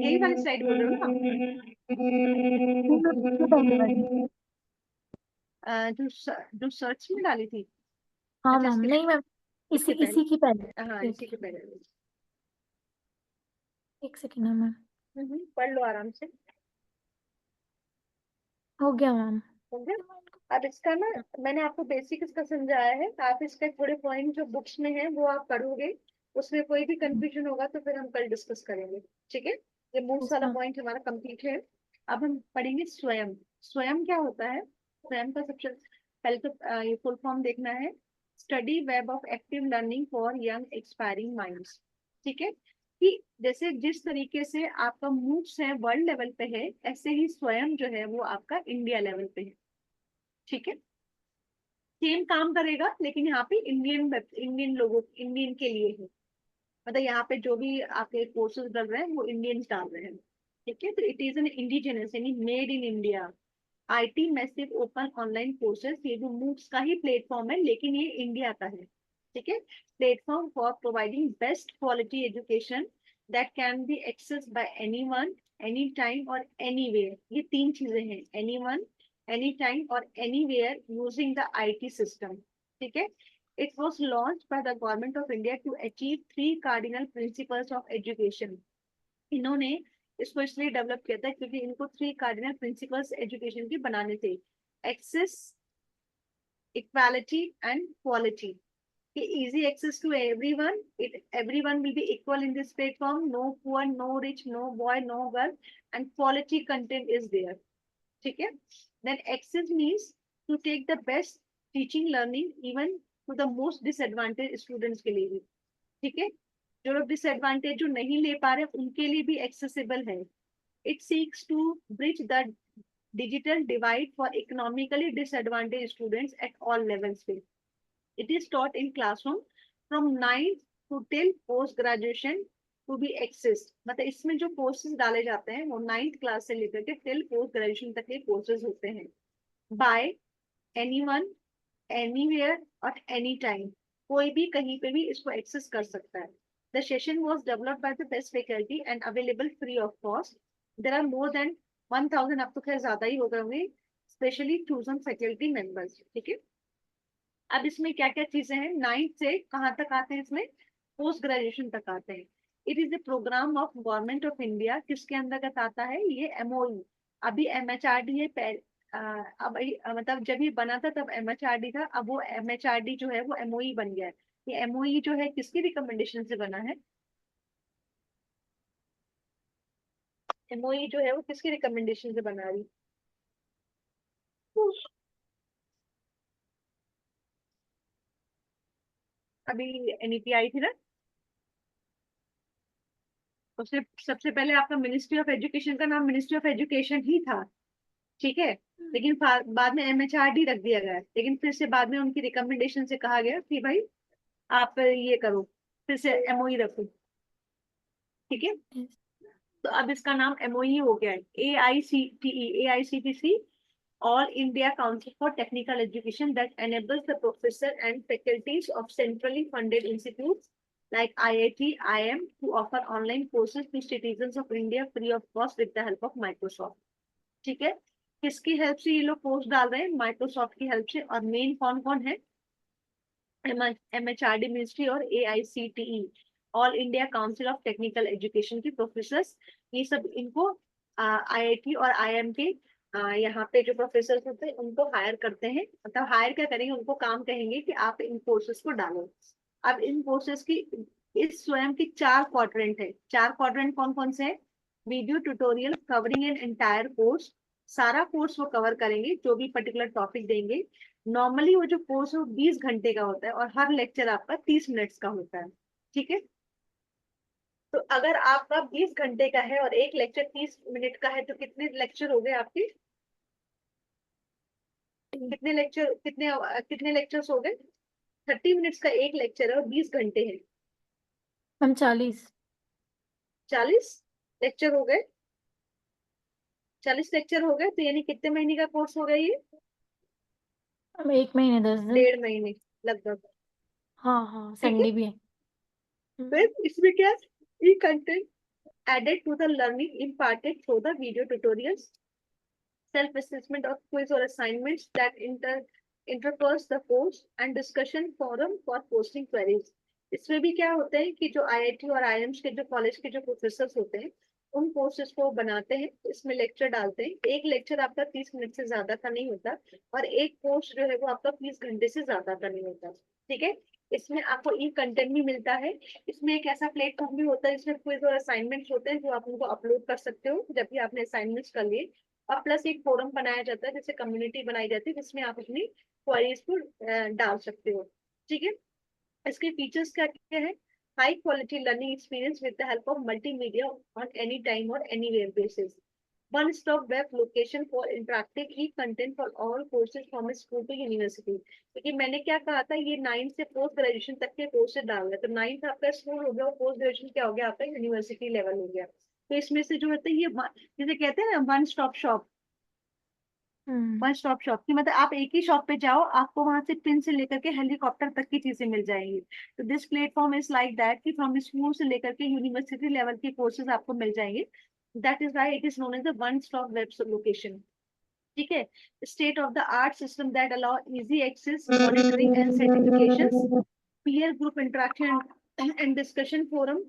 यही वाली स्लाइड बोल रहे हो ना? नहीं मैम, इससे पहले वाली। जो सर्च में डाली थी? हाँ अच्छा, मैम, इसके नहीं मैम, इसी इसके पहले। इसी की पहले। हाँ, ठीक इसी के है, पहले। एक सेकेंड है मैम। पढ़ लो आराम से। हो गया मैम। समझे? अब इसका ना, मैंने आपको बेसिक इसका समझाया है। आप इसके थोड़े पॉइंट जो बुक्स में है वो आप पढ़ोगे, उसमें कोई भी कंफ्यूजन होगा तो फिर हम कल डिस्कस करेंगे, ठीक है। ये मूव्स यस वाला मैम। पॉइंट हमारा कंप्लीट है। अब हम पढ़ेंगे स्वयं। स्वयं क्या होता है? स्वयं का सबसे पहले तो ये फुल फॉर्म देखना है। Study web of active learning for young expiring minds, ठीक है। कि जैसे जिस तरीके से आपका मूव्स है वर्ल्ड लेवल पे है, ऐसे ही स्वयं जो है वो आपका इंडिया लेवल पे है, ठीक है। सेम काम करेगा, लेकिन यहाँ पे इंडियन लोगों, इंडियन के लिए है। मतलब यहाँ पे जो भी आपके कोर्सेज डल रहे हैं वो इंडियंस डाल रहे हैं, ठीक है। तो इट इज एन इंडिजिनस यानी made in India IT massive open online courses. ये जो मूक्स का ही प्लेटफॉर्म है, लेकिन ये इंडिया का है, ठीक है। Platform for providing best quality education that can be access by anyone, any time और एनीवेयर। ये तीन चीजें हैं, एनीवन, एनी टाइम और anywhere using the IT system, ठीक है। It was launched by the government of India to achieve three cardinal principles of education. इन्होंने इसको इसलिए डेवलप किया था क्योंकि इनको थ्री कार्डिनल प्रिंसिपल्स एजुकेशन के बनाने थे। Access, equality and quality. Easy access to everyone. Everyone will be equal in this platform. No poor, no rich, no boy, no girl, and quality content is there. ठीक है। Then access means to take the best teaching learning even to the most disadvantaged students के लिए भी, ठीक है। जो लोग disadvantage जो नहीं ले पा रहे उनके लिए भी एक्सेसिबल है। It seeks to bridge the digital divide for economically disadvantage students at all levels पे। It is taught in classroom from 9th to till post graduation to be accessed। मतलब इसमें जो कोर्सेज डाले जाते हैं वो 9th क्लास से लेकर के टिल पोस्ट ग्रेजुएशन तक के कोर्सेज होते हैं। बाय एनीवन, एनीवेयर और एनी टाइम। कोई भी कहीं पे भी इसको एक्सेस कर सकता है। The session was developed by the best faculty and available free of cost. There are more than 1000, अब तो खैर ज्यादा ही हो गए होंगे, स्पेशली चूजन फैकल्टी मेंबर्स, ठीक है। अब इसमें क्या क्या चीजें हैं, 9th से कहाँ तक आते हैं, इसमें पोस्ट ग्रेजुएशन तक आते हैं। It is the program of government of India. किसके अंतर्गत आता है ये? एमओयू। अभी एमएचआरडी है, मतलब जब ये बना था तब एमएचआरडी था, अब वो एमएचआरडी जो है वो एमओई बन गया है। ये एमओई जो है किसकी रिकमेंडेशन से बना है? एमओई जो है वो किसकी रिकमेंडेशन से बना रही? अभी एनईपी आई थी ना, उससे सबसे पहले आपका मिनिस्ट्री ऑफ एजुकेशन का नाम मिनिस्ट्री ऑफ एजुकेशन ही था, ठीक है। लेकिन बाद में एमएचआरडी रख दिया गया, लेकिन फिर से बाद में उनकी रिकमेंडेशन से कहा गया कि भाई आप ये करो, फिर से एमओई रखो, ठीक है। तो अब इसका नाम एमओई हो गया है, AICTE all India council for technical education that enables the professor and faculties of centrally funded institutes like IIT, IIM to offer online courses to citizens of India free of cost with the help of Microsoft, ठीक है। किसकी help से ये लोग course डाल रहे हैं? Microsoft की हेल्प से। और मेन कौन कौन है? एमएचआरडी मिनिस्ट्री और AICTE all India council of technical education के प्रोफेसर। ये सब इनको IIT और IIM के यहाँ पे जो प्रोफेसर होते हैं उनको हायर करते हैं। मतलब हायर क्या करेंगे, उनको काम कहेंगे कि आप इन कोर्सेज को डालो। अब इन कोर्सेज की इस स्वयं की चार क्वाड्रेंट है। चार क्वाड्रेंट कौन कौन से हैं? Video tutorial covering an entire course, सारा कोर्स वो कवर करेंगे, जो भी पर्टिकुलर टॉपिक देंगे। नॉर्मली वो जो कोर्स है वो 20 घंटे का होता है और हर लेक्चर आपका 30 मिनट्स का होता है। ठीक है, तो अगर आपका 20 घंटे का है और एक लेक्चर 30 मिनट का है, तो कितने लेक्चर हो गए आपके? कितने लेक्चर्स हो गए? 30 मिनट्स का एक लेक्चर है और 20 घंटे है, मैम 40। 40 लेक्चर हो गए। 40 लेक्चर हो गए, तो यानी कितने महीने का कोर्स हो गया ये? मैम 1 महीने 10 दिन। 1.5 महीने लगभग। हाँ हाँ, ठीक है, संडे भी है। फिर इसमें क्या, ई content added to the learning imparted through the video tutorials, self-assessment of quiz or assignments that interpose the course, and discussion forum for posting queries. इसमें भी क्या होता है कि जो आईआईटी और आईएम्स के जो कॉलेज के जो प्रोफेसर होते हैं, उन कोर्सेज को बनाते हैं, इसमें लेक्चर डालते हैं। एक लेक्चर आपका 30 मिनट से ज्यादा का नहीं होता, और एक कोर्स जो है वो आपका 30 घंटे से ज्यादा का नहीं होता। ठीक है, इसमें आपको ई कंटेंट भी मिलता है। इसमें एक ऐसा प्लेटफॉर्म भी होता है जिसमें क्विज और असाइनमेंट्स होते हैं, जो आप उनको अपलोड कर सकते हो जब भी आपने असाइनमेंट्स कर लिए। और प्लस एक फोरम बनाया जाता है, जैसे कम्युनिटी बनाई जाती है, जिसमें आप अपनी क्वेरीज को डाल सकते हो। ठीक है, इसके फीचर्स क्या क्या है? High quality learning experience with the help of multimedia on any time और anywhere basis, one stop web location for interactive e content for all courses from school to university. क्योंकि मैंने क्या कहा था, ये 9th से पोस्ट ग्रेजुएशन तक के कोर्सेज डाल रहे, तो 9th आपका स्कूल हो गया और पोस्ट ग्रेजुएशन क्या हो गया आपका? यूनिवर्सिटी लेवल हो गया। तो इसमें से जो होता है ये जैसे कहते हैं ना one stop shop, one stop shop की मतलब आप एक ही शॉप पे जाओ, आपको वहां से पिन से लेकर के हेलीकॉप्टर तक की चीजें मिल जाएंगी। तो this platform is like that कि फ्रॉम स्कूल से लेकर के यूनिवर्सिटी लेवल के कोर्सेज आपको मिल जाएंगे। That is why it is known as the one stop web location. ठीक है, state of the art system that allow easy access, monitoring and certifications, peer group interaction and discussion forum,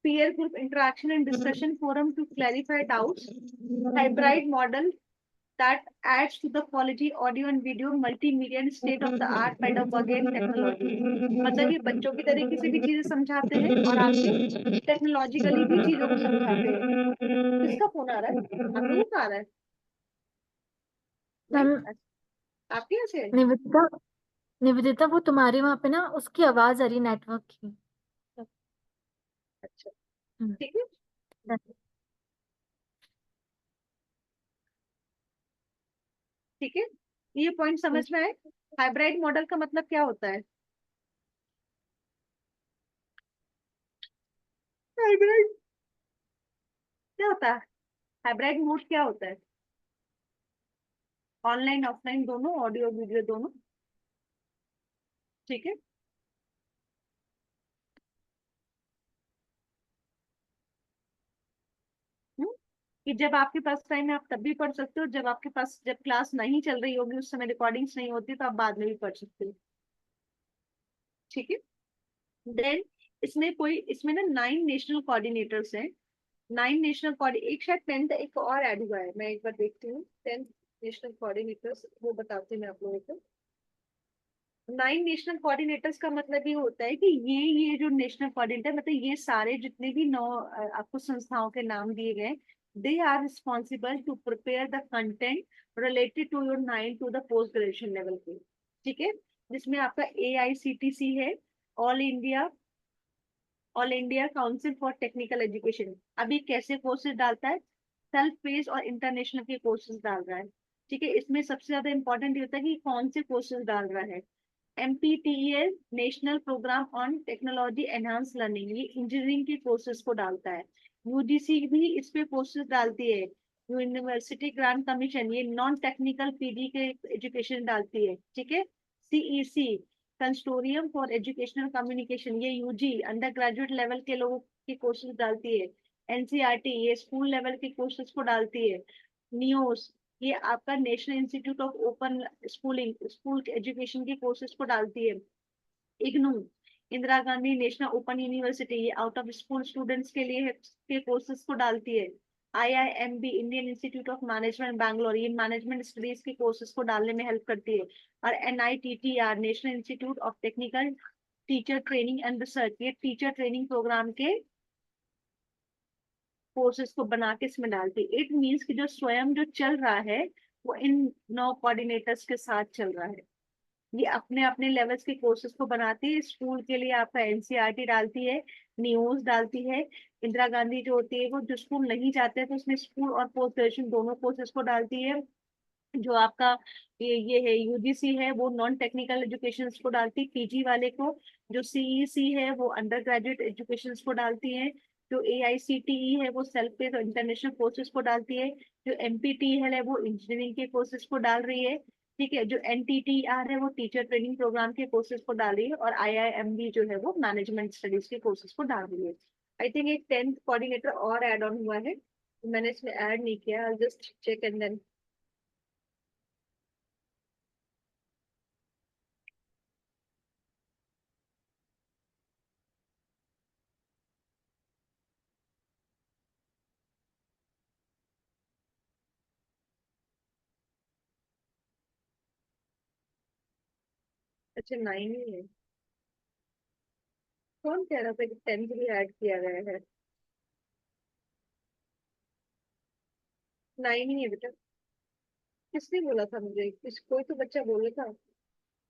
peer group interaction and discussion forum to clarify doubts, hybrid model that adds to the quality audio and video, multimedia and state of the art pedagogy and technology। मतलब ये बच्चों की तरीके से भी चीजें समझाते हैं और आपके टेक्नोलॉजिकली भी चीजों को समझाते हैं। किसका फोन आ रहा है? आप लोगों का आ रहा है? नहीं, मैम आपके यहाँ से? निवेदिता, निवेदिता वो तुम्हारे वहां पे ना उसकी आवाज आ रही नेटवर्क की। अच्छा, हम्म, ठीक है, ठीक है, ये पॉइंट समझ में आए? हाइब्रिड मॉडल का मतलब क्या होता है? हाइब्रिड क्या होता है? हाइब्रिड मोड क्या होता है? ऑनलाइन ऑफलाइन दोनों, ऑडियो वीडियो दोनों। ठीक है, हम्म, कि जब आपके पास टाइम है आप तब भी पढ़ सकते हो, जब आपके पास जब क्लास नहीं चल रही होगी उस समय रिकॉर्डिंग्स नहीं होती तो आप बाद में भी पढ़ सकते हो। ठीक है, देन इसमें ना 9 नेशनल कोऑर्डिनेटर्स हैं। 9 नेशनल कोऑर्डिनेटर, एक शायद 10th एक और ऐड हुआ है, मैं एक बार देखती हूँ। 10 नेशनल कोऑर्डिनेटर्स वो बताती हूँ मैं आप लोगों को। 9 नेशनल कोऑर्डिनेटर्स का मतलब ये होता है कि ये जो नेशनल कोऑर्डिनेटर मतलब ये सारे जितने भी 9 आपको संस्थाओं के नाम दिए गए, they are responsible to prepare the content related to your 9 to the post graduation level पे। ठीक है, जिसमें आपका AICTC है, all India all India council for technical education. अभी कैसे कोर्सेज डालता है? सेल्फ पेस और इंटरनेशनल के कोर्सेज डाल रहा है। ठीक है, इसमें सबसे ज्यादा इंपॉर्टेंट ये होता है कि कौन से कोर्सेज डाल रहा है। MPTEL national program on technology enhance learning, ये इंजीनियरिंग के कोर्सेज को डालता है। UGC भी इस पे कोर्सेज डालती है। यूनिवर्सिटी ग्रांट कमीशन ये नॉन टेक्निकल PD के एजुकेशन डालती है। ठीक है, CEC consortium for educational communication ये UG अंडर ग्रेजुएट लेवल के लोगों के कोर्सेज डालती है। NCERT ये स्कूल लेवल के कोर्सेज को डालती है। नियोस ये आपका national institute of open schooling school education के कोर्सेज को डालती है। IGNOU Indira Gandhi national open university ये आउट ऑफ स्कूल स्टूडेंट्स के लिए के कोर्सेज को डालती है। IIMB Indian institute of management Bangalore ये मैनेजमेंट स्टडीज के कोर्सेज को डालने में हेल्प करती है। और NITTR national institute of technical teacher training and research, ये टीचर ट्रेनिंग प्रोग्राम के कोर्सेज को बना के इसमें डालती है। इट मीन्स कि जो स्वयं जो चल रहा है वो इन 9 कोऑर्डिनेटर्स के साथ चल रहा है। ये अपने अपने लेवल्स के कोर्सेज को बनाती है। स्कूल के लिए आपका एनसीईआरटी डालती है, न्यूज डालती है। इंदिरा गांधी जो होती है वो जो स्कूल नहीं जाते तो उसमें स्कूल और पोस्ट ग्रेजुएशन दोनों कोर्सेज को डालती है। जो आपका ये है यूजीसी है वो नॉन टेक्निकल एजुकेशन को डालती है, पीजी वाले को। जो सीईसी है वो अंडर ग्रेजुएट एजुकेशन को डालती है। जो एआईसीटीई है वो सेल्फ पे इंटरनेशनल कोर्सेज को डालती है। जो एमपीटीईएल है वो इंजीनियरिंग के कोर्सेज को डाल रही है। ठीक है, जो एनटीटीआर है वो टीचर ट्रेनिंग प्रोग्राम के कोर्सेज को डाल रही है। और आईआईएमबी जो है वो मैनेजमेंट स्टडीज के कोर्सेज को डाल रही है। आई थिंक एक 10th कोऑर्डिनेटर और एड ऑन हुआ है, मैंने इसमें ऐड नहीं किया, जस्ट चेक एंड देन। अच्छा 9 ही है? कौन कह रहा था कि 10th भी ऐड किया गया है? 9 ही है बेटा। किसने बोला था मुझे? कोई तो बच्चा बोल रहा था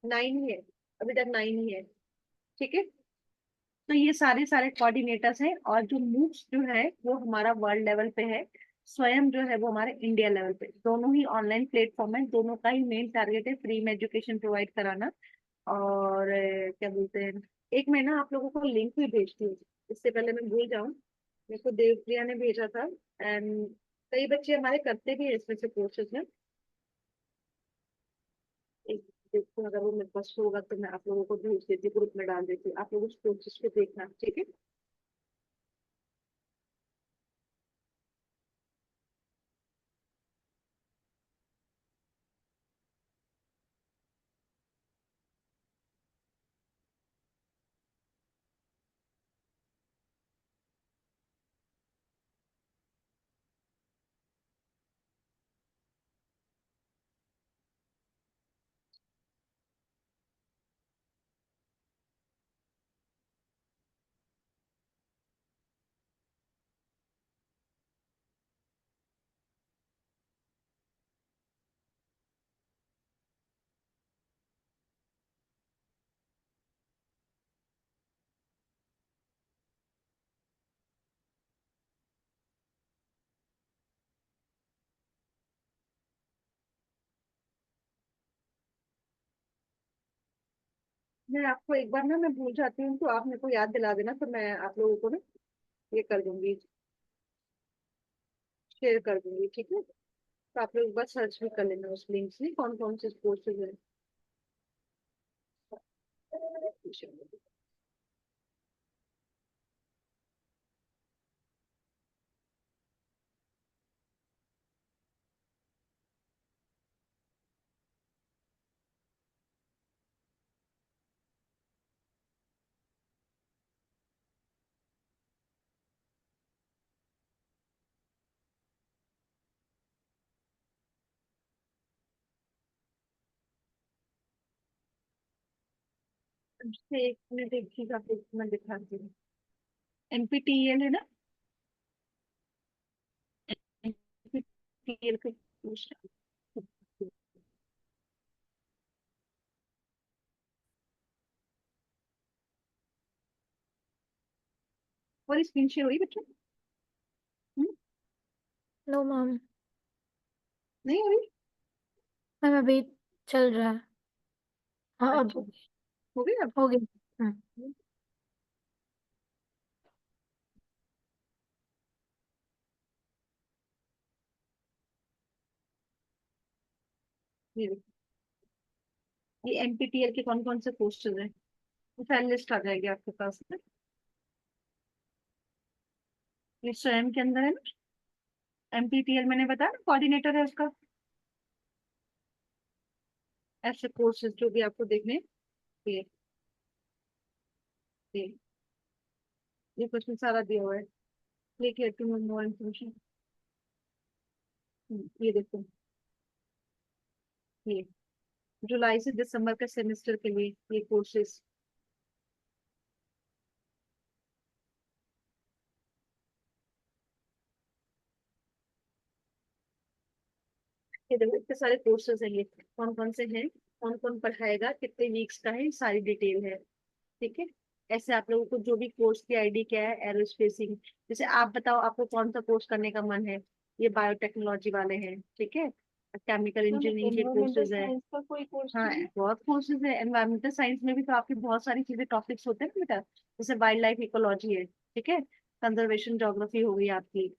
9 ही है। अभी तक 9 ही है। ठीक है, तो ये सारे सारे कोऑर्डिनेटर्स हैं। और जो मूव्स जो है वो हमारा वर्ल्ड लेवल पे है, स्वयं जो है वो हमारे इंडिया लेवल पे। दोनों ही ऑनलाइन प्लेटफॉर्म है, दोनों का ही मेन टारगेट है फ्री में एजुकेशन प्रोवाइड कराना। और क्या बोलते हैं, एक मैं ना आप लोगों को लिंक भी भेजती हूँ, इससे पहले मैं भूल जाऊँ। मेरे को देवप्रिया ने भेजा था। एंड कई बच्चे हमारे करते भी हैं इसमें से कोर्सेज में। एक देखो, अगर वो मेरे पास होगा तो मैं आप लोगों को भेज देती, ग्रुप में डाल देती, आप लोग उस कोर्सेज को देखना, ठीक है। मैं आपको एक बार ना मैं भूल जाती हूँ, तो आप मेरे को याद दिला देना, तो मैं आप लोगों को ना ये कर दूंगी, शेयर कर दूंगी, ठीक है। तो आप लोग एक बार सर्च भी कर लेना उस लिंक से कौन कौन से कोर्सेज हैं। से एक मिनट एक चीज आपको मैं दिखाती हूँ। एनपीटीईएल है ना, एनपीटीईएल का और स्क्रीन शेयर हुई बच्चों? हम्म, नो मैम। नहीं हो रही? मैम अभी चल रहा है। हाँ अब अच्छा, हो गई अब? हो गई। हम्म। ये देखो, ये एनपीटीईएल के कौन कौन से कोर्सेज हैं, फाइल लिस्ट आ जाएगी आपके पास में। ये स्वयं के अंदर है ना, एनपीटीईएल मैंने बताया ना कोऑर्डिनेटर है उसका। ऐसे कोर्सेज जो भी आपको देखने हैं, ये ये ये क्वेश्चन सारा दिया हुआ है। Click here to know more information. ये देखो, ये जुलाई से दिसंबर के सेमेस्टर के लिए ये कोर्सेज। कितने सारे कोर्सेज हैं, ये कौन कौन से हैं, कौन कौन पढ़ाएगा, कितने वीक्स का है, सारी डिटेल है। ठीक है। ऐसे आप लोगों को जो भी कोर्स की आईडी क्या है, एरोस्पेसिंग, जैसे आप बताओ आपको कौन सा कोर्स करने का मन है। ये बायोटेक्नोलॉजी वाले हैं, ठीक है। केमिकल मैम इंजीनियरिंग के एनवायरमेंटल कोर्सेज है। साइंस का कोई कोर्स हाँ, नहीं है? बहुत कोर्सेज है एनवायरमेंटल साइंस में भी, तो आपकी बहुत सारी चीजें टॉपिक्स होते हैं ना बेटा, जैसे वाइल्ड लाइफ इकोलॉजी है, ठीक है, कंजर्वेशन ज्योग्राफी हो गई आपकी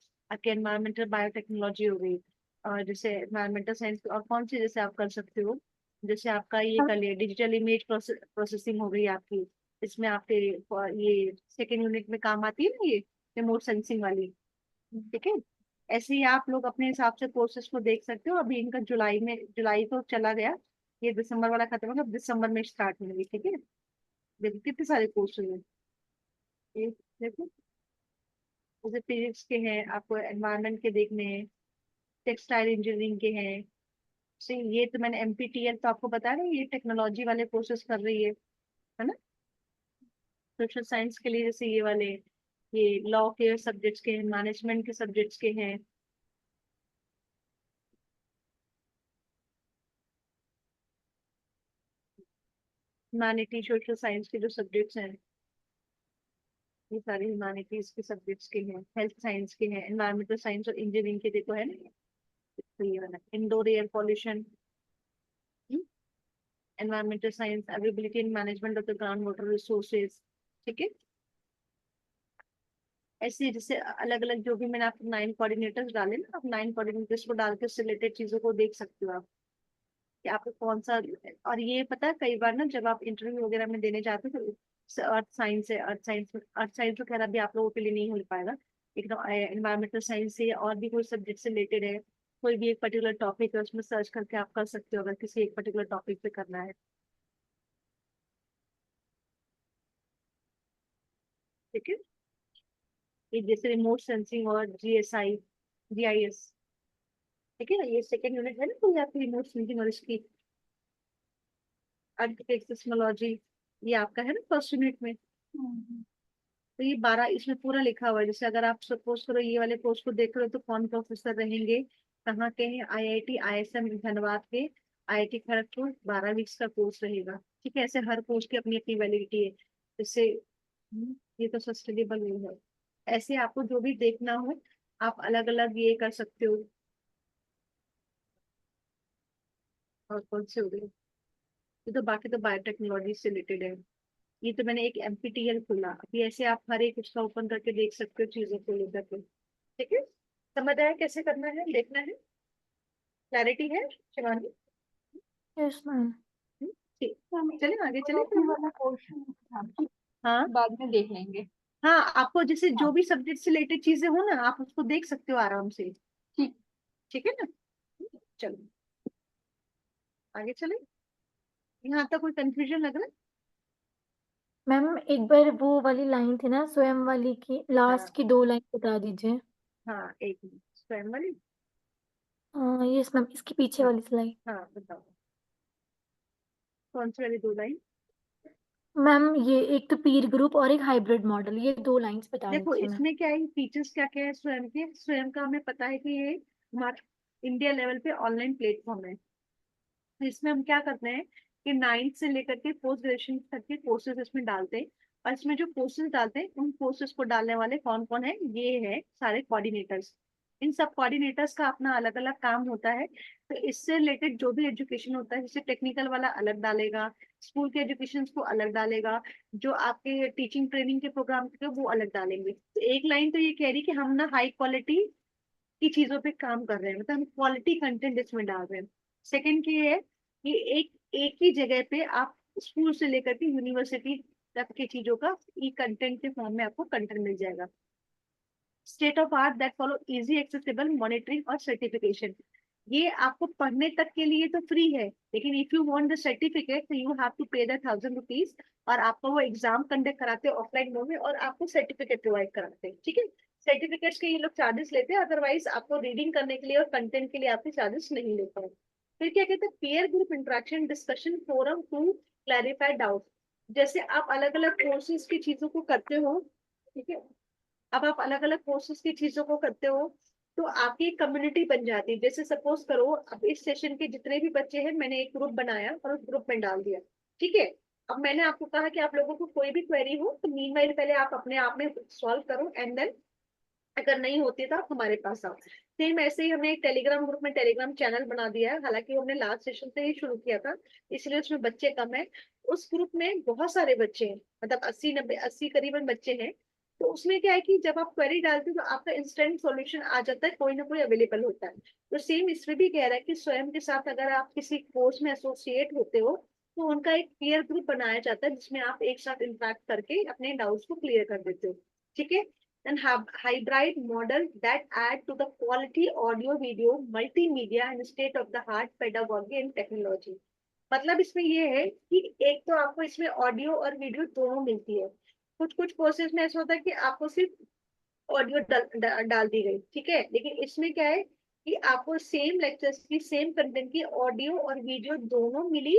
एनवायरमेंटल बायोटेक्नोलॉजी हो गई, और जैसे एनवायरमेंटल साइंस और कौन सी जैसे आप कर सकते हो, जैसे आपका ये कर लिया डिजिटल इमेज प्रोसेसिंग हो गई आपकी, इसमें आपके ये सेकेंड यूनिट में काम आती है ना, ये रिमोट सेंसिंग वाली। ठीक है। ऐसे ही आप लोग अपने हिसाब से कोर्सेज को देख सकते हो। अभी इनका जुलाई तो चला गया, ये दिसंबर वाला खत्म होगा, अब दिसंबर में स्टार्ट होंगे। ठीक है। देखो कितने सारे कोर्सेज हैं ये, देखो जैसे फिजिक्स के हैं, आपको एनवायरनमेंट के देखने हैं, टेक्सटाइल इंजीनियरिंग के हैं। से ये तो मैंने एमपीटीएल तो आपको बताया ना, ये टेक्नोलॉजी वाले कोर्सेज कर रही है ना। सोशल साइंस के लिए जैसे ये वाले, ये लॉ के सब्जेक्ट्स के हैं, मैनेजमेंट के सब्जेक्ट्स के हैं। ह्यूमैनिटी सोशल साइंस के जो सब्जेक्ट्स हैं, ये सारे ह्यूमैनिटीज के सब्जेक्ट्स के हैं, हेल्थ साइंस के हैं, एनवायरमेंटल साइंस और इंजीनियरिंग के देखो है ना। तो ये वाला indoor air pollution, environmental science, availability and management of the ground water resources. ठीक है। ऐसे जैसे अलग अलग जो भी मैंने आपको 9 कोऑर्डिनेटर्स डाले ना, आप 9 कोऑर्डिनेटर्स को डाल के उससे रिलेटेड चीजों को देख सकते हो आप कि आपको कौन सा। और ये पता है कई बार ना जब आप इंटरव्यू वगैरह में देने जाते हो तो अर्थ साइंस है, अर्थ साइंस तो खैर अभी आप लोगों के लिए नहीं हो पाएगा, लेकिन एनवायरमेंटल साइंस से और भी कोई सब्जेक्ट से रिलेटेड है, कोई भी एक पर्टिकुलर टॉपिक है, उसमें सर्च करके आप कर सकते हो अगर किसी एक पर्टिकुलर टॉपिक पे करना है। ठीक है। ये जैसे रिमोट सेंसिंग और जीआईएस। ठीक है ना, ये सेकेंड यूनिट है ना, तो ये आपकी रिमोट सेंसिंग और इसकी आर्किटेक्ट सिस्मोलॉजी, ये आपका है ना फर्स्ट यूनिट में। हम्म, तो ये 12 इसमें पूरा लिखा हुआ है। जैसे अगर आप सपोज करो ये वाले कोर्स को देख रहे हो तो कौन प्रोफेसर रहेंगे, कहाँ के हैं, आईआईटी आईएसएम धनबाद के, आईआईटी खड़गपुर, 12 वीक्स का कोर्स रहेगा। ठीक है। ऐसे हर कोर्स की अपनी अपनी वैलिडिटी है। जैसे ये तो सस्टेनेबल नहीं है। ऐसे आपको जो भी देखना हो आप अलग अलग ये कर सकते हो। और कौन से हो गए, ये तो बाकी तो बायोटेक्नोलॉजी से रिलेटेड है। ये तो मैंने एक एमपीटीएल खोला, अभी ऐसे आप हर एक उसका ओपन करके देख सकते हो चीजों को लेकर के। ठीक है। समझ आया कैसे करना है, देखना है, क्लैरिटी है शिवानी। Yes ma'am. ठीक। मैम चले आगे चले फिर इकोलॉजी हम। वाला क्वेश्चन था, हाँ बाद में देख लेंगे। हाँ, आपको जैसे हाँ, जो भी सब्जेक्ट से रिलेटेड चीजें हो ना, आप उसको देख सकते हो आराम से। ठीक। ठीक है ना। चलो आगे चले। यहाँ तक कोई कंफ्यूजन लग रहा मैम एक बार वो वाली लाइन थी ना स्वयं वाली की, है। लास्ट की 2 लाइन बता दीजिए। हाँ एक मिनट, स्वयं वाली। यस मैम, इसकी पीछे हाँ वाली स्लाइड। हाँ बताओ, कौन सी वाली 2 लाइन। मैम ये एक तो पीर ग्रुप और एक हाइब्रिड मॉडल, ये 2 लाइंस बता देखो दीजिए मैम। इसमें क्या है, फीचर्स क्या क्या है स्वयं के, स्वयं का हमें पता है कि ये हमारा इंडिया लेवल पे ऑनलाइन प्लेटफॉर्म है। तो इसमें हम क्या करते हैं कि 9th से लेकर के पोस्ट ग्रेजुएशन तक के कोर्सेज इसमें डालते हैं। और इसमें जो कोर्सेज डालते हैं उन कोर्सेज को डालने वाले कौन कौन है, ये है सारे कोऑर्डिनेटर्स। इन सब कोऑर्डिनेटर्स का अपना अलग अलग काम होता है। तो इससे रिलेटेड जो भी एजुकेशन होता है, जैसे टेक्निकल वाला अलग डालेगा, स्कूल के एजुकेशन को अलग डालेगा, जो आपके टीचिंग ट्रेनिंग के प्रोग्राम के वो अलग डालेंगे। तो एक लाइन तो ये कह रही कि हम ना हाई क्वालिटी की चीजों पे काम कर रहे हैं, मतलब हम क्वालिटी कंटेंट इसमें डाल रहे हैं। सेकंड की है कि एक एक ही जगह पे आप स्कूल से लेकर के यूनिवर्सिटी तक की चीजों का ई कंटेंट के फॉर्म में आपको कंटेंट मिल जाएगा। State of art that follow easy accessible monitoring और सर्टिफिकेशन। ये आपको पढ़ने तक के लिए तो फ्री है, लेकिन if you want the certificate तो यू हैव टू पे द 1000 रुपीज। और आपको वो एग्जाम कंडक्ट कराते हैं ऑफलाइन मोड में, और आपको सर्टिफिकेट प्रोवाइड कराते हैं। ठीक है। सर्टिफिकेट्स के ये लोग चार्जेस लेते हैं, अदरवाइज आपको रीडिंग करने के लिए और कंटेंट के लिए आपके चार्जेस नहीं लेते हैं। फिर क्या कहते हैं, peer group interaction discussion forum to clarify doubt. जैसे आप अलग अलग कोर्सेज की चीजों को करते हो, ठीक है, अब आप अलग अलग कोर्सेज की चीजों को करते हो, तो आपकी कम्युनिटी बन जाती है। जैसे सपोज करो अब इस सेशन के जितने भी बच्चे हैं, मैंने एक ग्रुप बनाया और उस ग्रुप में डाल दिया, ठीक है। अब मैंने आपको कहा कि आप लोगों को कोई भी क्वेरी हो तो मीनवाइल पहले आप अपने आप में सॉल्व करो, एंड देन अगर नहीं होती तो आप हमारे पास आओ। सेम ऐसे ही हमने एक टेलीग्राम ग्रुप में टेलीग्राम चैनल बना दिया है, हालांकि हमने लास्ट सेशन से ही शुरू किया था, इसलिए उसमें बच्चे कम है। उस ग्रुप में बहुत सारे बच्चे हैं, मतलब 80 90 80 करीबन बच्चे हैं। तो उसमें क्या है कि जब आप क्वेरी डालते हो तो आपका इंस्टेंट सॉल्यूशन आ जाता है, कोई ना कोई अवेलेबल होता है। तो सेम इसमें भी कह रहा है कि स्वयं के साथ अगर आप किसी कोर्स में एसोसिएट होते हो तो उनका एक पीयर ग्रुप बनाया जाता है, जिसमें आप एक साथ इंटरेक्ट करके अपने डाउट्स को क्लियर कर देते हो, ठीक है। and have hybrid model that add to the quality audio video multimedia and state of the art pedagogy and technology। मतलब इसमें ये है कि एक तो आपको इसमें ऑडियो और वीडियो दोनों मिलती है। कुछ कुछ कोर्सेज में ऐसा होता है कि आपको सिर्फ ऑडियो डाल दी गई, ठीक है, लेकिन इसमें क्या है कि आपको सेम लेक्चर्स की सेम कंटेंट की ऑडियो और वीडियो दोनों मिली,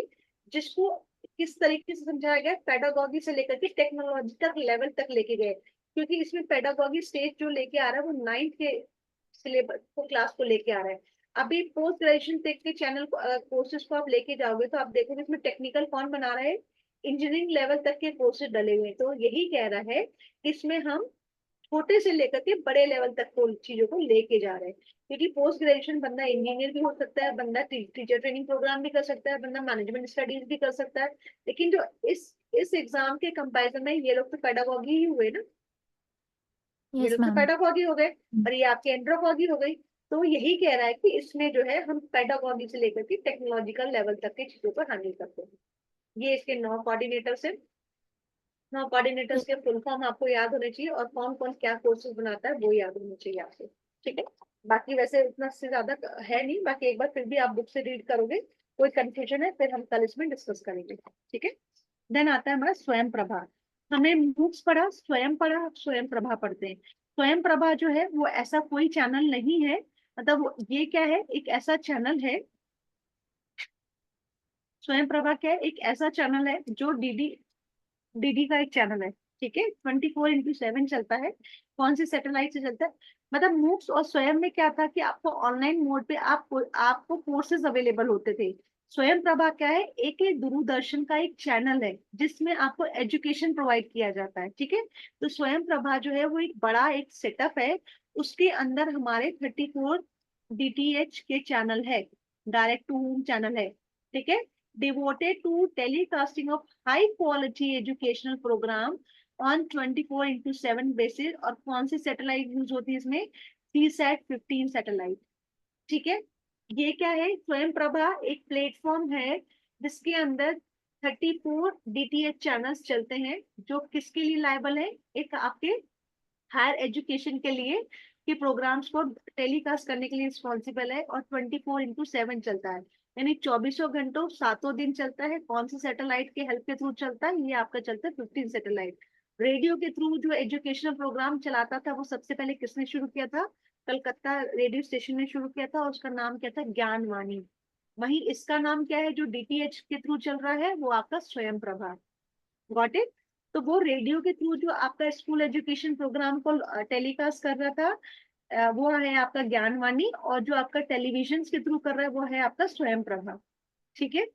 जिसको किस तरीके से समझाया गया, पेडागॉजी से लेकर के टेक्नोलॉजी तक लेवल तक लेके गए। क्योंकि इसमें पेडागॉजी स्टेज जो लेके आ रहा है वो 9th के सिलेबस को क्लास को लेके आ रहा है। अभी पोस्ट ग्रेजुएशन तक के चैनल कोर्सेज को आप लेके जाओगे तो आप देखोगे इसमें टेक्निकल कौन बना रहा है, इंजीनियरिंग लेवल तक के कोर्सेज डले हुए हैं। तो यही कह रहा है कि इसमें हम छोटे से लेकर के बड़े लेवल तक को चीजों को लेके जा रहे हैं। क्योंकि पोस्ट ग्रेजुएशन बंदा इंजीनियर भी हो सकता है, बंदा टीचर ट्रेनिंग प्रोग्राम भी कर सकता है, बंदा मैनेजमेंट स्टडीज भी कर सकता है, लेकिन जो इस एग्जाम के कंपैरिजन में ये लोग तो पेडागॉजी ही हुए ना, ये यस लोग तो मैम। पेडागॉजी हो गए और ये आपकी एंड्रोगॉजी हो गई। तो यही कह रहा है कि इसमें जो है हम पेडागॉजी से लेकर के टेक्नोलॉजिकल लेवल तक की चीजों को हैंडल करते हैं। ये इसके 9 कोऑर्डिनेटर्स हैं। 9 कोऑर्डिनेटर्स के फुल फॉर्म आपको याद होने चाहिए और कौन कौन क्या कोर्सेज बनाता है वो याद होने चाहिए आपको, ठीक है। बाकी वैसे उतना से ज्यादा है नहीं, बाकी एक बार फिर भी आप बुक से रीड करोगे, कोई कंफ्यूजन है फिर हम कल इसमें डिस्कस करेंगे, ठीक है। देन आता है हमारा स्वयं प्रभा। हमने मूक्स पढ़ा, स्वयं पढ़ा, स्वयं प्रभा पढ़ते हैं। स्वयं प्रभा जो है वो ऐसा कोई चैनल नहीं है, मतलब ये क्या है, एक ऐसा चैनल है, स्वयं प्रभा क्या है, एक ऐसा चैनल है जो डीडी का एक चैनल है, ठीक है, 24/7 चलता है। कौन सी सैटेलाइट से चलता है, मतलब मूक्स और स्वयं में क्या था कि आपको ऑनलाइन मोड पे आपको कोर्सेज अवेलेबल होते थे। स्वयं प्रभा क्या है, एक दूरदर्शन का एक चैनल है जिसमें आपको एजुकेशन प्रोवाइड किया जाता है, ठीक है। तो स्वयं प्रभा जो है वो एक बड़ा एक सेटअप है, उसके अंदर हमारे 34 डीटीएच के चैनल है, डायरेक्ट टू होम चैनल है, ठीक है, devoted to telecasting of high quality educational program on 24/7 basis। और कौन सी सैटेलाइट यूज होती है इसमें, CSAT 15 सैटेलाइट, ठीक है। ये क्या है, स्वयं प्रभा एक प्लेटफॉर्म है जिसके अंदर 34 डीटीएच चैनल्स चलते हैं, जो किसके लिए लायबल है, एक आपके हायर एजुकेशन के लिए कि प्रोग्राम्स को टेलीकास्ट करने के लिए रिस्पॉन्सिबल है, और 24/7 चलता है, यानी 24 घंटों 7 दिन चलता है। कौन सी सैटेलाइट के हेल्प के थ्रू चलता है, ये आपका चलता है 15 सैटेलाइट। रेडियो के थ्रू जो एजुकेशनल प्रोग्राम चलाता था वो सबसे पहले किसने शुरू किया था, कलकत्ता रेडियो स्टेशन ने शुरू किया था, और उसका नाम क्या था, ज्ञानवाणी। वहीं इसका नाम क्या है जो डीटीएच के थ्रू चल रहा है, वो आपका स्वयं प्रभा। Got it. तो वो रेडियो के थ्रू जो आपका स्कूल एजुकेशन प्रोग्राम को टेलीकास्ट कर रहा था, वो है आपका ज्ञानवाणी, और जो आपका टेलीविजन के थ्रू कर रहा है वो है आपका स्वयं प्रभा, ठीक है।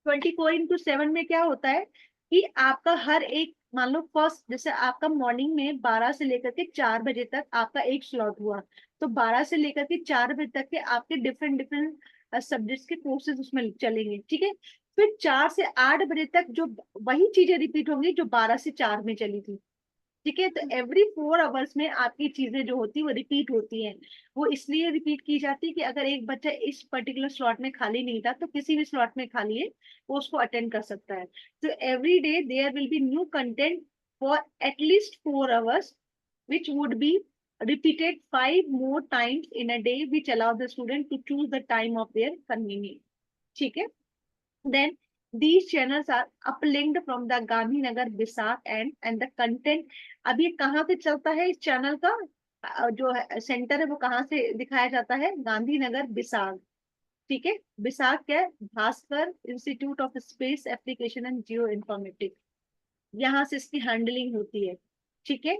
24/7 में क्या होता है कि आपका हर एक, मान लो फर्स्ट जैसे आपका मॉर्निंग में 12 से लेकर के 4 बजे तक आपका एक स्लॉट हुआ, तो 12 से लेकर के 4 बजे तक के आपके डिफरेंट डिफरेंट सब्जेक्ट्स के कोर्सेज उसमें चलेंगे, ठीक है। फिर 4 से 8 बजे तक जो वही चीजें रिपीट होंगी जो 12 से 4 में चली थी, ठीक है। तो एवरी 4 आवर्स में आपकी चीजें जो होती है वो रिपीट होती हैं। वो इसलिए रिपीट की जाती है कि अगर एक बच्चा इस पर्टिकुलर स्लॉट में खाली नहीं था तो किसी भी स्लॉट में खाली है वो उसको अटेंड कर सकता है। तो every day there will be new content for at least 4 hours which would be repeated 5 more times in a day, which allow the student to choose the time of their convenience, ठीक है। Then these channels are uplinked from the Gandhinagar Bisag and the content। अब ये कहाँ पे चलता है इस channel का, जो सेंटर है वो कहाँ से दिखाया जाता है, गांधीनगर बिसाग, ठीक है। बिसाग क्या है, Bhaskar institute of space application and geo informatics, यहाँ से इसकी हैंडलिंग होती है, ठीक है।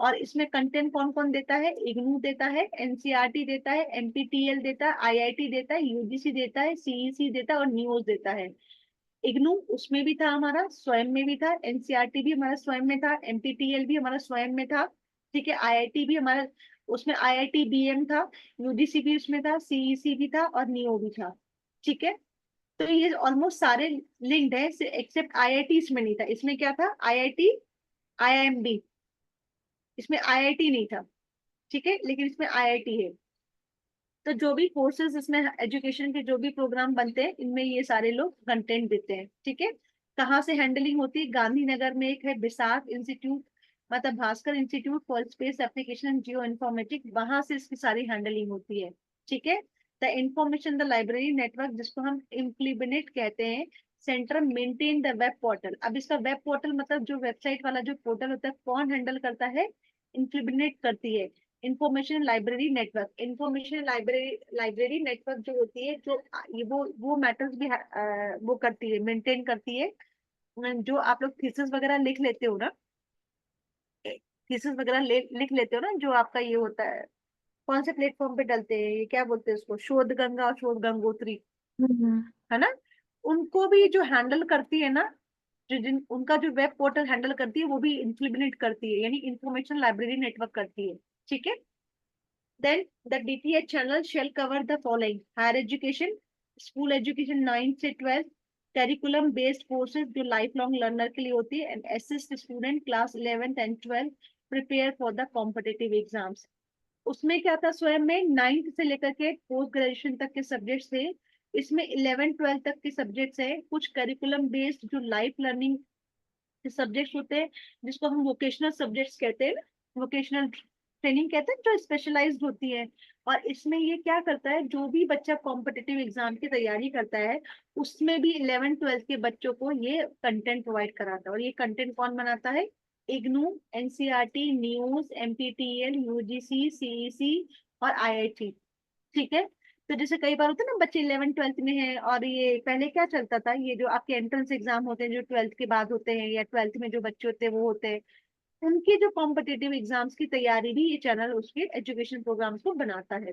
और इसमें कंटेंट कौन कौन देता है? इग्नू देता है, एनसीईआरटी देता है, एनपीटीईएल देता है, आईआईटी देता है, यूजीसी देता है, सीईसी देता है और न्यूज देता है। इग्नू उसमें भी था, हमारा स्वयं में भी था, एनसीईआरटी भी हमारा स्वयं में था, एनपीटीईएल भी हमारा स्वयं में था, ठीक है, आईआईटी भी हमारा, उसमें आईआईटी बीएम था, यूजीसी भी उसमें था, सीईसी भी था और नियो भी था, ठीक है। तो ये ऑलमोस्ट सारे लिंक्ड है, एक्सेप्ट आईआईटी इसमें नहीं था। इसमें क्या था? आईआईटी, आईआईएमबी, इसमें आईआईटी नहीं था, ठीक है, लेकिन इसमें आईआईटी है। तो जो भी कोर्सेज इसमें एजुकेशन के जो भी प्रोग्राम बनते हैं, इनमें ये सारे लोग कंटेंट देते हैं, ठीक है। कहाँ से हैंडलिंग होती है? गांधीनगर में एक है बिसाक इंस्टीट्यूट, मतलब Bhaskar institute for space application and geo informatics, वहां से इसकी सारी हैंडलिंग होती है, ठीक है। The information the library network, जिसको हम इम्प्लीमेंट कहते हैं, centre maintain the web portal. अब इसका वेब पोर्टल मतलब जो वेबसाइट वाला जो पोर्टल होता है, कौन हैंडल करता है? इम्प्लीमेंट करती है information library network. Information library network जो होती है, जो ये वो मैटर्स भी वो करती है, मेंटेन करती है। जो आप लोग थीसिस वगैरह लिख लेते हो ना, थीसिस वगैरह लिख लेते हो ना, जो आपका ये होता है, कौन से प्लेटफॉर्म पे डलते हैं, ये क्या बोलते हैं उसको, शोध गंगा और शोध गंगोत्री, हम्म। है ना, उनको भी जो हैंडल करती है ना, जो जिन उनका जो वेब पोर्टल हैंडल करती है, वो भी इम्प्लीमेंट करती है, यानी इंफॉर्मेशन लाइब्रेरी नेटवर्क करती है, ठीक है। Then the DTH channel shall cover the following: higher education, school education 9 से 12, curriculum based courses जो lifelong learner के लिए होती है, and assist student class 11th and 12th prepare for the competitive exams। उसमें क्या था? स्वयं में 9th से लेकर के पोस्ट ग्रेजुएशन तक के सब्जेक्ट्स थे, इसमें 11 12 तक के सब्जेक्ट्स है। कुछ करिकुलम बेस्ड जो लाइफ लर्निंग सब्जेक्ट्स होते हैं, जिसको हम वोकेशनल सब्जेक्ट्स कहते हैं, वोकेशनल ट्रेनिंग कहते हैं, जो स्पेशलाइज्ड होती है। और इसमें ये क्या करता है, जो भी बच्चा कॉम्पिटिटिव एग्जाम की तैयारी करता है, उसमें भी 11 12 के बच्चों को ये कंटेंट प्रोवाइड कराता है। और ये कंटेंट कौन बनाता है? IGNOU, NCERT, news, NPTEL, UGC, CEC और आईआईटी, ठीक है। तो जैसे कई बार होता है ना, बच्चे 11 12 में हैं, और ये पहले क्या चलता था, ये जो आपके एंट्रेंस एग्जाम होते हैं, जो 12th के बाद होते हैं, या 12th में जो बच्चे होते हैं वो होते हैं, उनकी जो कॉम्पिटिटिव एग्जाम्स की तैयारी भी ये चैनल उसके एजुकेशन प्रोग्राम्स को बनाता है,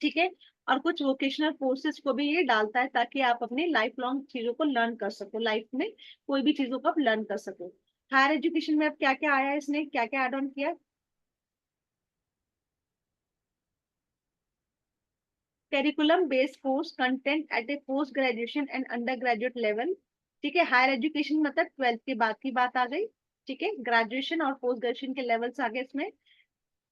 ठीक है। और कुछ वोकेशनल कोर्सेज को भी ये डालता है, ताकि आप अपने लाइफ लॉन्ग चीजों को लर्न कर सको, लाइफ में कोई भी चीजों को आप लर्न कर सको। हायर एजुकेशन में अब क्या क्या आया है, इसने क्या क्या एड ऑन किया? Curriculum based course content eight A post graduation and under graduate level, ठीक है। हायर एजुकेशन मतलब 12th के बाद की बात आ गई, ठीक है। ग्रेजुएशन और पोस्ट ग्रेजुएशन के लेवल्स आ गए इसमें।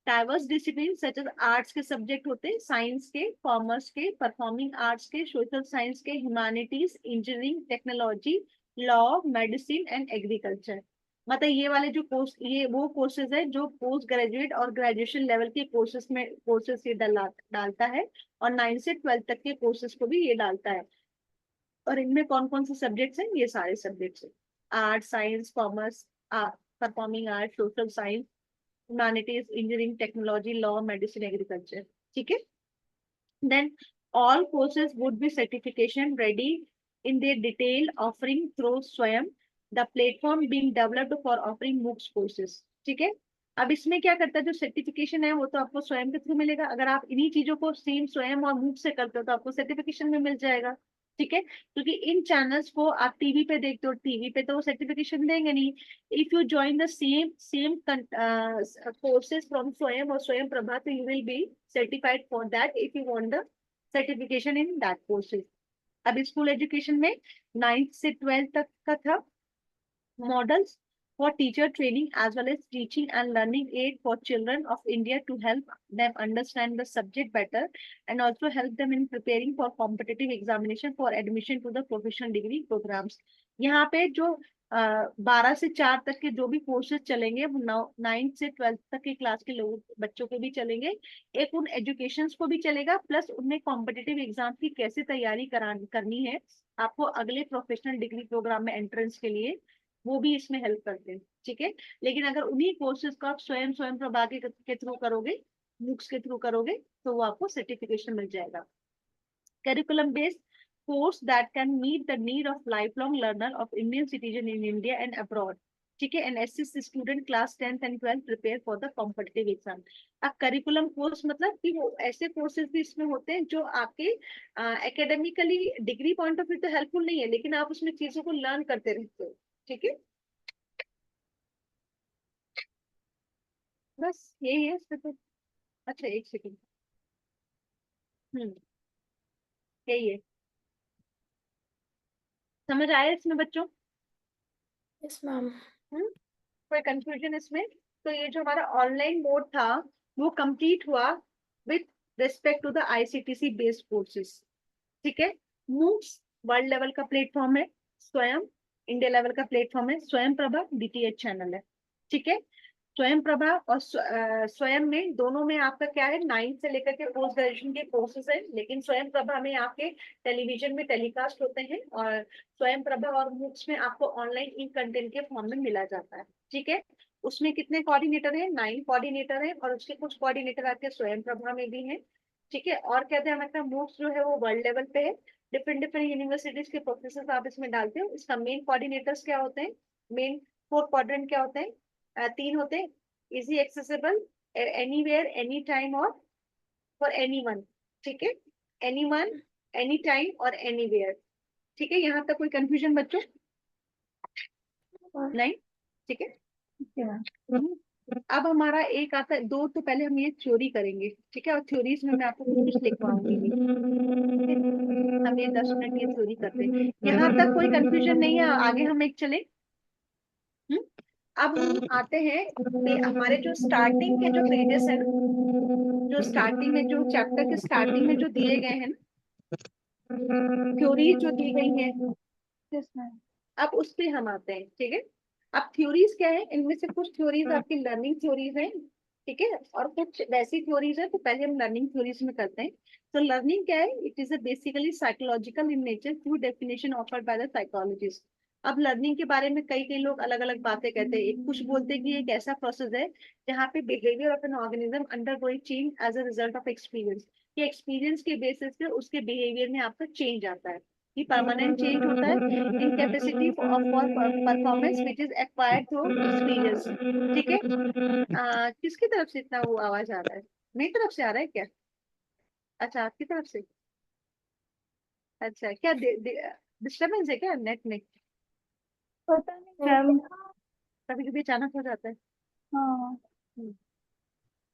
Diverse discipline such as arts के सब्जेक्ट होते हैं, साइंस के, कॉमर्स के, परफॉर्मिंग आर्ट्स के, सोशल साइंस के, humanities, engineering, technology, law, medicine and agriculture. मतलब ये वाले जो कोर्स, ये वो कोर्सेज है जो पोस्ट ग्रेजुएट और ग्रेजुएशन लेवल के कोर्सेज ये डालता है। और 9 से 12 तक के कोर्सेज को भी ये डालता है। और इनमें कौन कौन से सब्जेक्ट्स हैं? ये सारे सब्जेक्ट्स हैं, art, science, commerce, performing art, social science, humanities, engineering, technology, law, medicine, agriculture, ठीक है। Then all courses would be certification ready in their detail offering through Swayam, the platform being developed for offering MOOCs courses, ठीक है। अब इसमें क्या करता है, जो सर्टिफिकेशन है वो तो आपको स्वयं के थ्रू मिलेगा। अगर आप इन्हीं चीजों को सेम स्वयं और MOOC से करते हो तो आपको सर्टिफिकेशन भी मिल जाएगा, ठीक है। क्योंकि इन चैनल्स को आप टीवी पे देखते हो, टीवी पे तो वो सर्टिफिकेशन देंगे नहीं। If you join the same courses from Swayam or Swayam Prabha, so you will be certified for that if you want the certification in that courses। अब स्कूल एजुकेशन में 9th से 12th तक का था, models for teacher training as well as teaching and learning aid for children of India to help them understand the subject better and also help them in preparing for competitive examination for admission to the professional degree programs। यहाँ पे जो 12 से 4 तक के जो भी courses चलेंगे, वो 9th से 12th तक के क्लास के लोग बच्चों के भी चलेंगे। एक उन एजुकेशन को भी चलेगा, प्लस उनमें कॉम्पिटिटिव एग्जाम की कैसे तैयारी करनी है आपको अगले प्रोफेशनल डिग्री प्रोग्राम में एंट्रेंस के लिए, वो भी इसमें हेल्प करते हैं, ठीक है। लेकिन अगर उन्हीं कोर्सेज को आप स्वयं प्रभा के थ्रू करोगे, बुक्स के थ्रू करोगे, तो वो आपको सर्टिफिकेशन मिल जाएगा। Curriculum based course that can meet the need of life long learner of Indian citizen in India and abroad, ठीक है, and assist student class 10th and 12th prepare for the competitive exam. अब curriculum course मतलब कि वो ऐसे courses भी इसमें होते हैं जो आपके academically degree point of view तो हेल्पफुल नहीं है, लेकिन आप उसमें चीजों को लर्न करते रहते हो। ठीक है, बस यही है इसमें तो। अच्छा एक सेकंड। हम्म, यही है। समझ आया इसमें बच्चों? Yes ma'am. कोई कंफ्यूजन इसमें? तो ये जो हमारा ऑनलाइन मोड था वो कंप्लीट हुआ with respect to the ICTC based courses. ठीक है, मूक्स वर्ल्ड लेवल का प्लेटफॉर्म है, स्वयं इंडिया लेवल का प्लेटफॉर्म है, स्वयं प्रभा डीटीएच चैनल है। ठीक है, स्वयं प्रभा और स्वयं में दोनों में आपका क्या है, 9th से लेकर के पोस्ट ग्रेजुएशन के कोर्सेज हैं, लेकिन स्वयं प्रभा में आपके टेलीविजन में टेलीकास्ट होते हैं, और स्वयं प्रभा और मूक्स में आपको ऑनलाइन इन कंटेंट के फॉर्म में मिला जाता है। ठीक है, उसमें कितने कोऑर्डिनेटर हैं? 9 कोऑर्डिनेटर हैं, और उसके कुछ कोऑर्डिनेटर आपके स्वयं प्रभा में भी हैं। ठीक है, और क्या ध्यान रखना, मूक्स जो है वो वर्ल्ड लेवल पे है, डिफरेंट डिफरेंट यूनिवर्सिटीज के प्रोफेसर आप इसमें डालते हो। इसका मेन कोऑर्डिनेटर्स क्या होते हैं? मेन 4 क्वाड्रेंट क्या होते हैं? 3 होते हैं, easy accessible, anywhere any time और फॉर एनीवन। ठीक है, एनीवन, एनी टाइम और एनीवेयर। ठीक है, यहाँ तक कोई कंफ्यूजन बच्चों? नहीं? ठीक है, अब हमारा एक आता है, दो तो पहले हम ये थ्योरी करेंगे। ठीक है, और थ्योरीज में मैं आपको कुछ कुछ लिखवाऊंगी भी। हम ये 10 मिनट ये थ्योरी करते हैं, यहाँ तक कोई कंफ्यूजन नहीं है, आगे हम एक चले। हम्म, अब हम आते हैं हमारे जो स्टार्टिंग के जो पेजेस है ना, जो स्टार्टिंग में जो चैप्टर के स्टार्टिंग में जो दिए गए हैं ना, थ्योरी जो दी गई है, अब उस पे हम आते हैं। ठीक है, अब थ्योरीज क्या है, इनमें से कुछ थ्योरीज आपकी लर्निंग थ्योरीज हैं, ठीक है, और कुछ वैसी थ्योरीज है। तो पहले हम लर्निंग थ्योरीज में करते हैं। तो लर्निंग क्या है? It is a basically psychological in nature through definition offered by the psychologist. अब लर्निंग के बारे में कई कई लोग अलग अलग बातें कहते हैं। कुछ बोलते हैं कि ये एक ऐसा प्रोसेस है जहाँ पे behaviour of an organism undergoing change as a result of experience. ये एक्सपीरियंस के बेसिस पे उसके बिहेवियर में आपका चेंज आता है, ये परमानेंट चेंज होता है in capacity of for performance which is acquired through experience. ठीक है, किसकी तरफ से इतना वो आवाज आ रहा है? मेरी तरफ से आ रहा है क्या? अच्छा, आपकी तरफ से। अच्छा, क्या डिस्टर्बेंस है क्या नेट में? पता नहीं मैम। कभी कभी अचानक हो जाता है। हाँ। हम्म,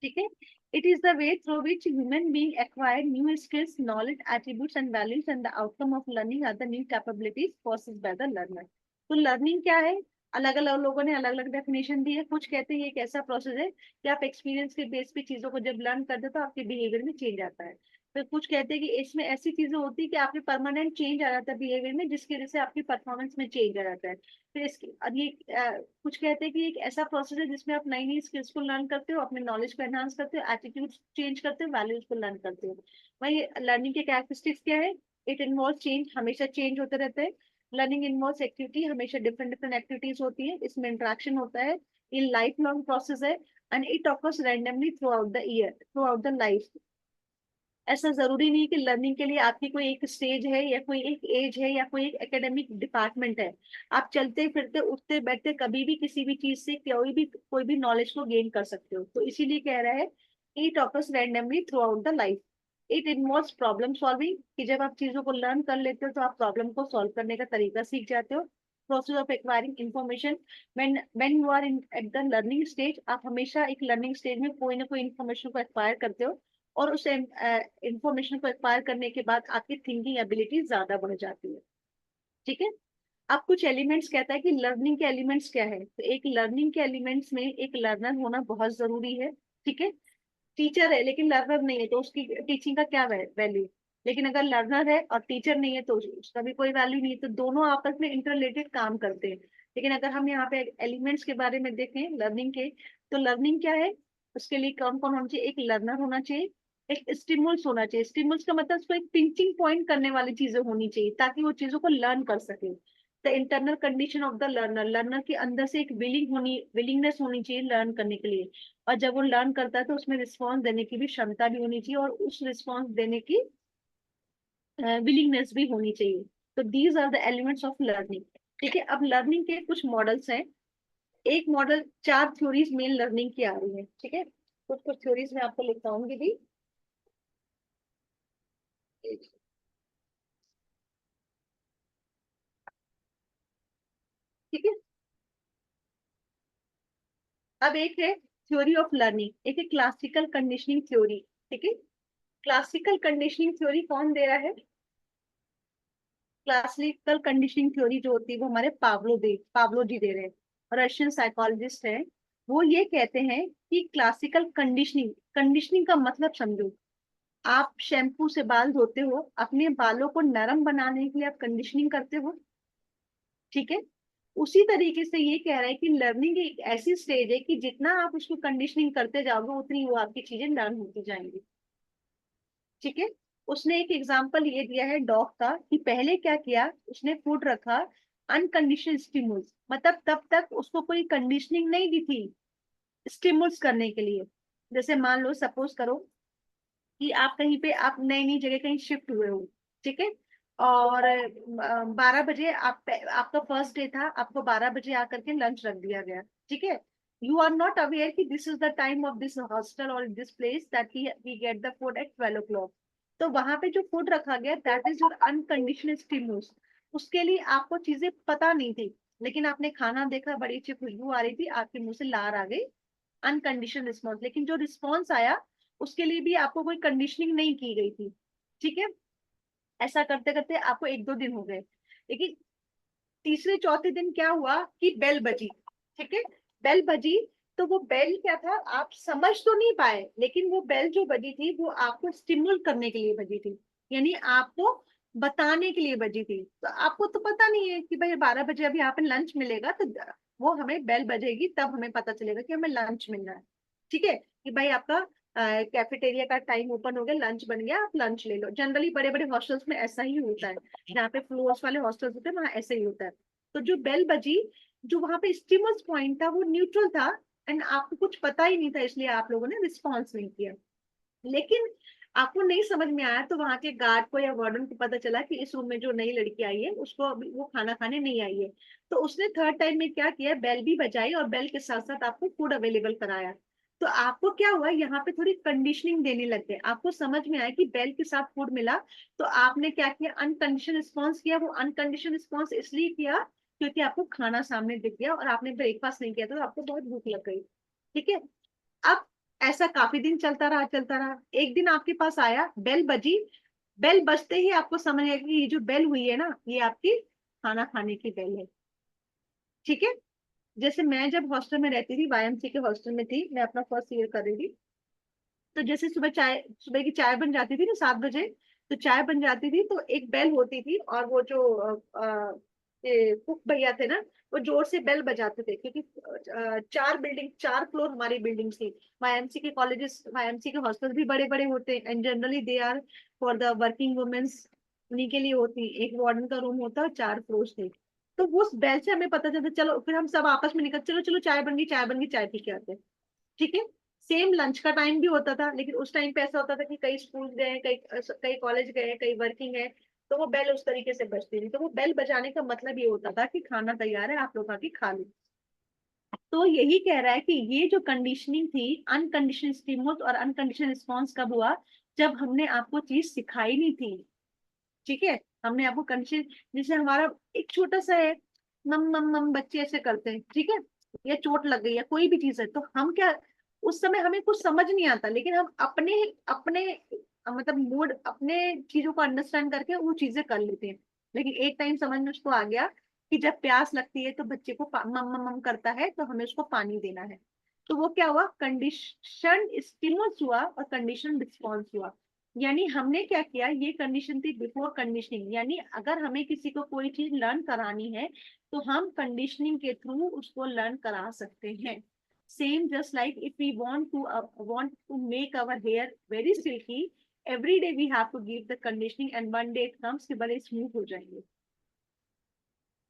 ठीक है, it is the way through which human being acquire new skills knowledge attributes and values and the outcome of learning are the new capabilities processed by the learner. तो लर्निंग क्या है? अलग अलग लोगों ने अलग अलग डेफिनेशन दी है। कुछ कहते हैं ये एक ऐसा प्रोसेस है कि आप एक्सपीरियंस के बेस पे चीजों को जब लर्न करते हो तो आपके बिहेवियर में चेंज आता है। फिर कुछ कहते हैं कि इसमें ऐसी चीजें होती है कि आपके परमानेंट चेंज आ जाता है बिहेवियर में, जिसकी वजह से आपकी परफॉर्मेंस में चेंज आ जाता है। फिर इसकी और ये कुछ कहते हैं कि एक ऐसा प्रोसेस है जिसमें आप नई नई स्किल्स को लर्न करते हो, अपने नॉलेज को एनहांस करते हो, एटीट्यूड चेंज करते हो, वैल्यूज को लर्न करते हो। वही लर्निंग के कैरेक्टरिस्टिक्स क्या है? इट इन्वॉल्व चेंज, हमेशा चेंज होते रहते हैं। लर्निंग इन्वॉल्व एक्टिविटी, हमेशा डिफरेंट डिफरेंट एक्टिविटीज होती है, इसमें इंटरेक्शन होता है, ये लाइफ लॉन्ग प्रोसेस है, and it occurs randomly through out the year, through out the life. ऐसा जरूरी नहीं कि लर्निंग के लिए आपकी कोई एक स्टेज है या कोई एक एज है या कोई एक एकेडमिक डिपार्टमेंट है। आप चलते फिरते उठते बैठते कभी भी किसी भी चीज से कोई भी नॉलेज को गेन कर सकते हो। तो इसीलिए कह रहा है it occurs randomly through out the life. It involves problem solving, कि जब आप चीजों को लर्न कर लेते हो तो आप प्रॉब्लम को सॉल्व करने का तरीका सीख जाते हो। Process of acquiring information, when you are in at the learning stage, आप हमेशा एक लर्निंग स्टेज में कोई ना कोई इन्फॉर्मेशन को एक्वायर करते हो, और उस इंफॉर्मेशन को एक्वायर करने के बाद आपकी थिंकिंग एबिलिटी ज्यादा बढ़ जाती है। ठीक है, अब कुछ एलिमेंट्स कहता है कि लर्निंग के एलिमेंट्स क्या है। तो एक लर्निंग के एलिमेंट्स में एक लर्नर होना बहुत जरूरी है। ठीक है, टीचर है लेकिन लर्नर नहीं है तो उसकी टीचिंग का क्या वैल्यू? लेकिन अगर लर्नर है और टीचर नहीं है तो उसका भी कोई वैल्यू नहीं है। तो दोनों आपस में इंटररिलेटेड काम करते हैं। लेकिन अगर हम यहाँ पे एलिमेंट्स के बारे में देखें लर्निंग के, तो लर्निंग क्या है? उसके लिए कौन कौन होना चाहिए? एक लर्नर होना चाहिए, एक स्टिमुल्स होना चाहिए। स्टिमुल्स का मतलब उसको एक पिंचिंग पॉइंट करने वाली चीजें होनी चाहिए ताकि वो चीजों को लर्न कर सके। The internal condition of the learner, learner के अंदर से एक विलिंगनेस होनी चाहिए लर्न करने के लिए। और जब वो लर्न करता है तो उसमें रिस्पॉन्स देने की भी क्षमता भी होनी चाहिए, और उस रिस्पॉन्स देने की विलिंगनेस भी होनी चाहिए। तो these are the elements of learning. ठीक है, अब लर्निंग के कुछ मॉडल्स हैं। एक मॉडल, 4 थ्योरीज मेन लर्निंग की आ रही है, ठीक है। कुछ कुछ थ्योरीज मैं आपको लिखवाऊंगी भी, ठीक है। अब एक है थ्योरी ऑफ लर्निंग, एक है क्लासिकल कंडीशनिंग थ्योरी, ठीक है। क्लासिकल कंडीशनिंग थ्योरी कौन दे रहा है? क्लासिकल कंडीशनिंग थ्योरी जो होती है वो हमारे पाब्लो जी दे रहे हैं, रशियन साइकोलॉजिस्ट हैं। वो ये कहते हैं कि क्लासिकल कंडीशनिंग, कंडीशनिंग का मतलब समझो, आप शैम्पू से बाल धोते हो, अपने बालों को नरम बनाने के लिए आप कंडीशनिंग करते हो, ठीक है। उसी तरीके से ये कह रहा है कि लर्निंग एक ऐसी स्टेज है कि जितना आप उसको कंडीशनिंग करते जाओगे उतनी वो आपकी चीजें लर्न होती जाएंगी, ठीक है। उसने एक एग्जांपल ये दिया है डॉग का, कि पहले क्या किया उसने, फूड रखा अनकंडीशनल स्टिमुल्स, मतलब तब तक उसको कोई कंडीशनिंग नहीं दी थी स्टिमुल्स करने के लिए। जैसे मान लो, सपोज करो कि आप कहीं पे, आप नई नई जगह कहीं शिफ्ट हुए हो, ठीक है। और 12 बजे आपका फर्स्ट डे था, आपको 12 बजे आकर के लंच रख दिया गया, ठीक है। यू आर नॉट अवेयर कि this is the time of this hostel और this place that we get the food at 12 o'clock। तो वहां पे जो फूड रखा गया, that is your unconditional stimulus. उसके लिए आपको चीजें पता नहीं थी, लेकिन आपने खाना देखा, बड़ी अच्छी खुशबू आ रही थी, आपके मुंह से लार आ गई, अनकंडीशनल रिस्पॉन्स। लेकिन जो रिस्पॉन्स आया उसके लिए भी आपको कोई कंडीशनिंग नहीं की गई थी, ठीक है। ऐसा करते करते आपको 1-2 दिन हो गए, लेकिन तीसरे चौथे दिन क्या हुआ कि बेल बजी, ठीक है। बेल बजी, तो वो बेल क्या था आप समझ तो नहीं पाए, लेकिन वो बेल जो बजी थी वो आपको स्टिमुल करने के लिए बजी थी, यानी आपको बताने के लिए बजी थी। तो आपको तो पता नहीं है कि भाई 12 बजे अभी यहाँ पे लंच मिलेगा, तो वो हमें बेल बजेगी तब हमें पता चलेगा कि हमें लंच मिल रहा है, ठीक है। कि भाई आपका कैफेटेरिया का टाइम ओपन हो गया, लंच बन गया, आप लंच ले लो। जनरली बड़े बड़े हॉस्टल्स में ऐसा ही होता है, जहाँ पे फ्लोर्स वाले हॉस्टल्स होते हैं वहाँ ऐसा ही होता है। तो जो बेल बजी, जो वहां पे स्टिमुलस पॉइंट था वो न्यूट्रल था, एंड आपको कुछ पता ही नहीं था, इसलिए आप लोगों ने रिस्पॉन्स नहीं किया। लेकिन आपको नहीं समझ में आया, तो वहां के गार्ड को या वार्डन को पता चला कि इस रूम में जो नई लड़की आई है उसको अभी वो खाना खाने नहीं आई है। तो उसने थर्ड टाइम में क्या किया, बेल भी बजाई और बेल के साथ साथ आपको फूड अवेलेबल कराया। तो आपको क्या हुआ, यहाँ पे थोड़ी कंडीशनिंग देने लग गए, आपको समझ में आया कि बेल के साथ फूड मिला, तो आपने क्या किया, अनकंडीशनल रिस्पॉन्स किया। वो अनकंडीशनल रिस्पॉन्स इसलिए किया क्योंकि आपको खाना सामने दिख गया और आपने ब्रेकफास्ट नहीं किया, तो आपको बहुत भूख लग गई, ठीक है। अब ऐसा काफी दिन चलता रहा, चलता रहा। एक दिन आपके पास आया, बेल बजी, बेल बजते ही आपको समझ आया कि ये जो बेल हुई है ना, ये आपकी खाना खाने की बेल है, ठीक है। जैसे मैं जब हॉस्टल में रहती थी, वाईएमसी के हॉस्टल में थी, मैं अपना फर्स्ट ईयर कर रही थी। तो जैसे सुबह की चाय बन जाती थी ना 7 बजे, तो चाय बन जाती थी तो एक बेल होती थी, और वो जो कुक भैया थे ना, वो जोर से बेल बजाते थे, क्योंकि 4 फ्लोर हमारी बिल्डिंग थी। वाईएमसी के कॉलेजेस, वाईएमसी के हॉस्टल भी बड़े बड़े होते हैं, and generally they are for the working womens, उन्हीं के लिए होती। एक वार्डन का रूम होता है और 4 फ्लोर थे। तो वो उस बेल से हमें पता चलता, चलो फिर हम सब आपस में निकल, चलो चलो चाय बन गई, चाय बन गई, चाय पी के आते हैं, ठीक है। सेम लंच का टाइम भी होता था, लेकिन उस टाइम पे ऐसा होता था कि कई स्कूल गए, कई कई कॉलेज गए, कई वर्किंग है, तो वो बेल उस तरीके से बजती थी। तो वो बेल बजाने का मतलब ये होता था कि खाना तैयार है, आप लोग आके खा लो। तो यही कह रहा है कि ये जो कंडीशनिंग थी, अनकंडीशनल स्टिमुलस और अनकंडीशनल रिस्पॉन्स कब हुआ, जब हमने आपको चीज सिखाई नहीं थी, ठीक है। हमने आपको कंडीशन, जैसे हमारा एक छोटा सा है, मम मम मम बच्चे ऐसे करते हैं, ठीक है, या चोट लग गई या कोई भी चीज है, तो हम क्या, उस समय हमें कुछ समझ नहीं आता, लेकिन हम अपने अपने मतलब मूड, अपने चीजों को अंडरस्टैंड करके वो चीजें कर लेते हैं। लेकिन एक टाइम समझ में उसको आ गया कि जब प्यास लगती है तो बच्चे को मम मम मम करता है, तो हमें उसको पानी देना है। तो वो क्या हुआ, कंडीशन स्टिमुलस हुआ और कंडीशन रिस्पॉन्स हुआ। यानी हमने क्या किया, ये कंडीशन थी बिफोर कंडीशनिंग, यानी अगर हमें किसी को कोई चीज लर्न करानी है तो हम कंडीशनिंग के थ्रू उसको लर्न करा सकते हैं। Same just like if we want to make our hair very silky, every day we have to give the conditioning, and one day it comes कि बड़े स्मूथ हो जाएंगे,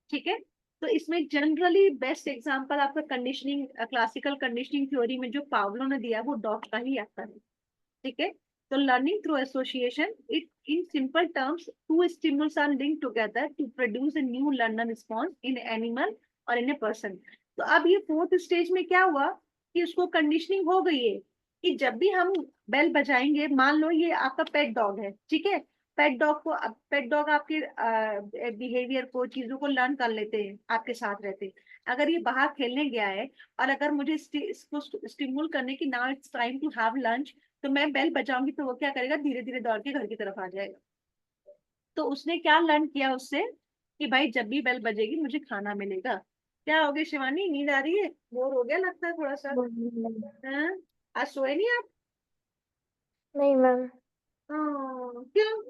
ठीक है। तो इसमें जनरली बेस्ट एग्जांपल आपका कंडीशनिंग, क्लासिकल कंडीशनिंग थ्योरी में जो पावलो ने दिया वो डॉग का ही आता है, ठीक है। तो learning through association, it in simple terms two stimulus are linked together to produce a new learner response in animal और इन ए पर्सन। तो अब ये फोर्थ स्टेज में क्या हुआ कि उसको कंडीशनिंग हो गई है कि जब भी हम बेल बजाएंगे, मान लो ये आपका पेट डॉग है, ठीक है, पेट डॉग को, पेट डॉग आपके बिहेवियर को, चीजों को लर्न कर लेते हैं, आपके साथ रहते हैं। अगर ये बाहर खेलने गया है और अगर मुझे इसको स्टिमुल करने की now it's time to have lunch, तो मैं बेल बजाऊंगी तो वो क्या करेगा, धीरे धीरे दौड़ के घर की तरफ आ जाएगा। तो उसने क्या लर्न किया उससे कि भाई जब भी बेल बजेगी मुझे खाना मिलेगा। क्या हो गया शिवानी, नींद आ रही है, बोर हो गया लगता है थोड़ा सा? नहीं हाँ, आज सोए नहीं आप? मैम, क्यों?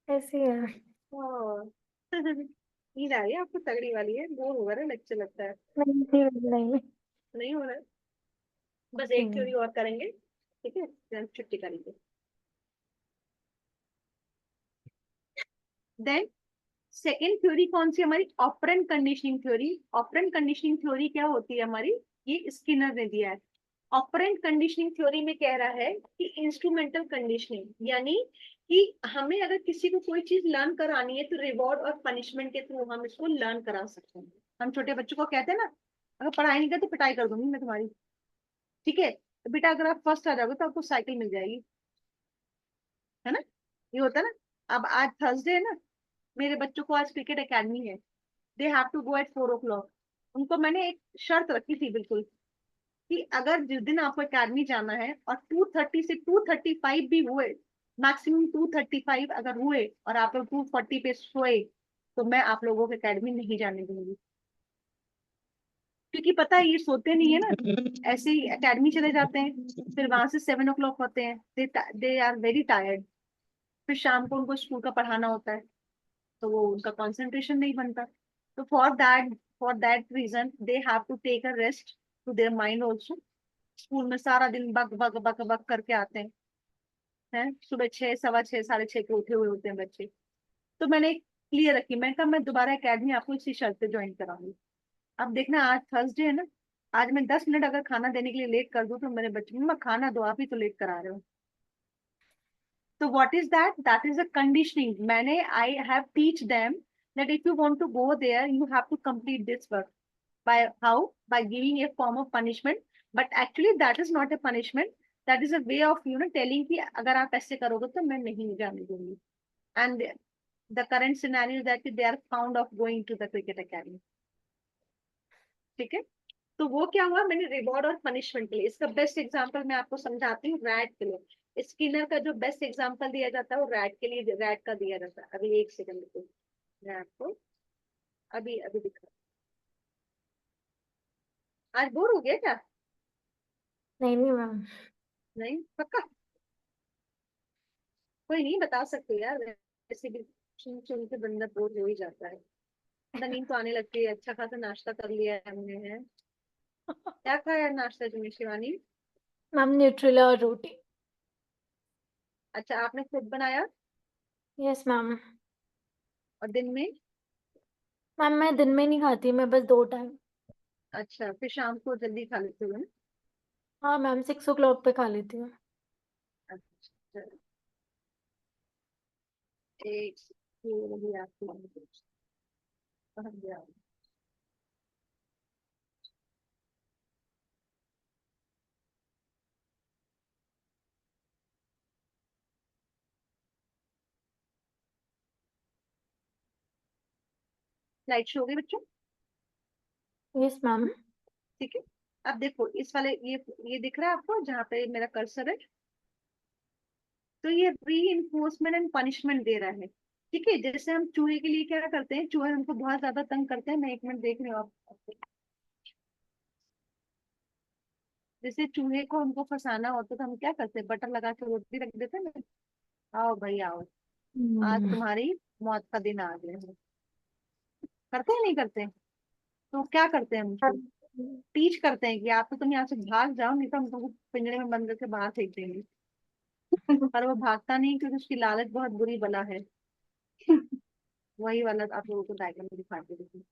ऐसे ही है। हाँ। नींद आ रही है आपको तगड़ी वाली है, बोर हो रहा है लेक्चर लगता है। नहीं जी, नहीं नहीं हो रहा है? बस जी एक नहीं। थ्योरी और करेंगे, ठीक है, फिर हम छुट्टी करेंगे। देन सेकेंड थ्योरी कौन सी हमारी, operant conditioning theory. Operant conditioning theory क्या होती है हमारी, ये स्किनर ने दिया है। ऑपरेंट कंडीशनिंग थ्योरी में कह रहा है कि इंस्ट्रूमेंटल कंडीशनिंग, यानी कि हमें अगर किसी को कोई चीज लर्न करानी है तो रिवॉर्ड और पनिशमेंट के थ्रू हम इसको लर्न करा सकते हैं। हम छोटे बच्चों को कहते हैं ना, अगर पढ़ाई नहीं कर तो पिटाई कर दूंगी मैं तुम्हारी, ठीक है, तो बेटा अगर आप फर्स्ट आ जाओगे तो आपको साइकिल मिल जाएगी, है ना, ये होता है ना। अब आज थर्सडे है ना, मेरे बच्चों को आज क्रिकेट एकेडमी है, they have to go at 4 o'clock। उनको मैंने एक शर्त रखी थी बिल्कुल, कि अगर जिस दिन आपको एकेडमी जाना है और 2:30 से 2:35 भी हुए, मैक्सिमम 2:35 अगर हुए और आप लोग 2:40 पे सोए, तो मैं आप लोगों को एकेडमी नहीं जाने दूंगी। क्योंकि पता है ये सोते नहीं है ना, ऐसे ही एकेडमी चले जाते हैं, फिर वहां से 7 o'clock होते हैं, दे आर वेरी टायर्ड, फिर शाम को उनको स्कूल का पढ़ाना होता है, तो वो उनका कंसंट्रेशन नहीं बनता। तो for that reason they have to take a rest to their mind also. School में सारा दिन बक बक बक बक करके आते हैं, सुबह 6, सवा 6, साढ़े 6 के उठे हुए होते हैं बच्चे। तो मैंने क्लियर रखी, मैं कहा मैं दोबारा एकेडमी आपको इसी शर्त पे ज्वाइन कराऊंगी। अब देखना आज थर्सडे है ना, आज मैं 10 मिनट अगर खाना देने के लिए लेट कर दूं तो मेरे बच्चे, मैं खाना दो, आप ही तो लेट करा रहे हो। तो what is that, that is a conditioning. मैंने I have teach them that if you want to go there you have to complete this work. By how? By giving a form of punishment, but actually that is not a punishment, that is a way of telling कि अगर आप ऐसे करोगे तो मैं नहीं जाने दूंगी। And the current scenario is that they are fond of going to the cricket academy, ठीक है। तो वो क्या हुआ, मैंने रिवॉर्ड और पनिशमेंट के लिए, इसका बेस्ट एग्जांपल मैं आपको समझाती हूँ, रैट के लिए स्किनर का जो बेस्ट एग्जांपल दिया जाता है वो रैट के लिए, रैट का दिया जाता है। अभी एक सेकंड रुको, मैं आपको अभी अभी दिखा। आज बोर हो गया क्या? नहीं मैम। नहीं पक्का? कोई नहीं, बता सकते हो यार, वैसे भी सुन सुन के बंदा बोर हो ही जाता है। नींद तो आने लगती है। अच्छा खासा नाश्ता कर लिया है हमने, है क्या खाया नाश्ता में शिवानी? मैम न्यूट्रेला और रोटी। अच्छा, आपने खुद बनाया? Yes ma'am. और दिन में? मैम मैं दिन में नहीं खाती, मैं बस 2 टाइम। अच्छा, फिर शाम को जल्दी खा लेते हो ना? हाँ मैम, 6 o'clock पे खा लेती हूँ। अच्छा, एक ये रही आपकी कहाँ गया? लाइट शो हो गई बच्चों? Yes ma'am. ठीक है। अब देखो इस वाले ये दिख रहा है आपको जहाँ पे मेरा कर्सर है, तो ये री एंड पनिशमेंट दे रहा है, ठीक है। जैसे हम चूहे के लिए क्या करते हैं, चूहे हमको बहुत ज्यादा तंग करते हैं, मैं एक मिनट देख रही हूँ आपको। जैसे चूहे को हमको फंसाना होता है तो हम क्या करते हैं, बटर लगा के रोटी रख देते हैं ना, आओ भाई आओ, आज तुम्हारी मौत का दिन आ गया है। करते हैं नहीं करते हैं? तो क्या करते हैं हम उसको, टीच करते हैं कि आप तो तुम यहाँ से भाग जाओ, नहीं तो हम तुमको पिंजरे में बंद करके बाहर फेंक देंगे। पर वो भागता नहीं क्योंकि उसकी लालच बहुत बुरी बला है। वही वाला आप लोगों को डायग्राम में दिखाते देखिए।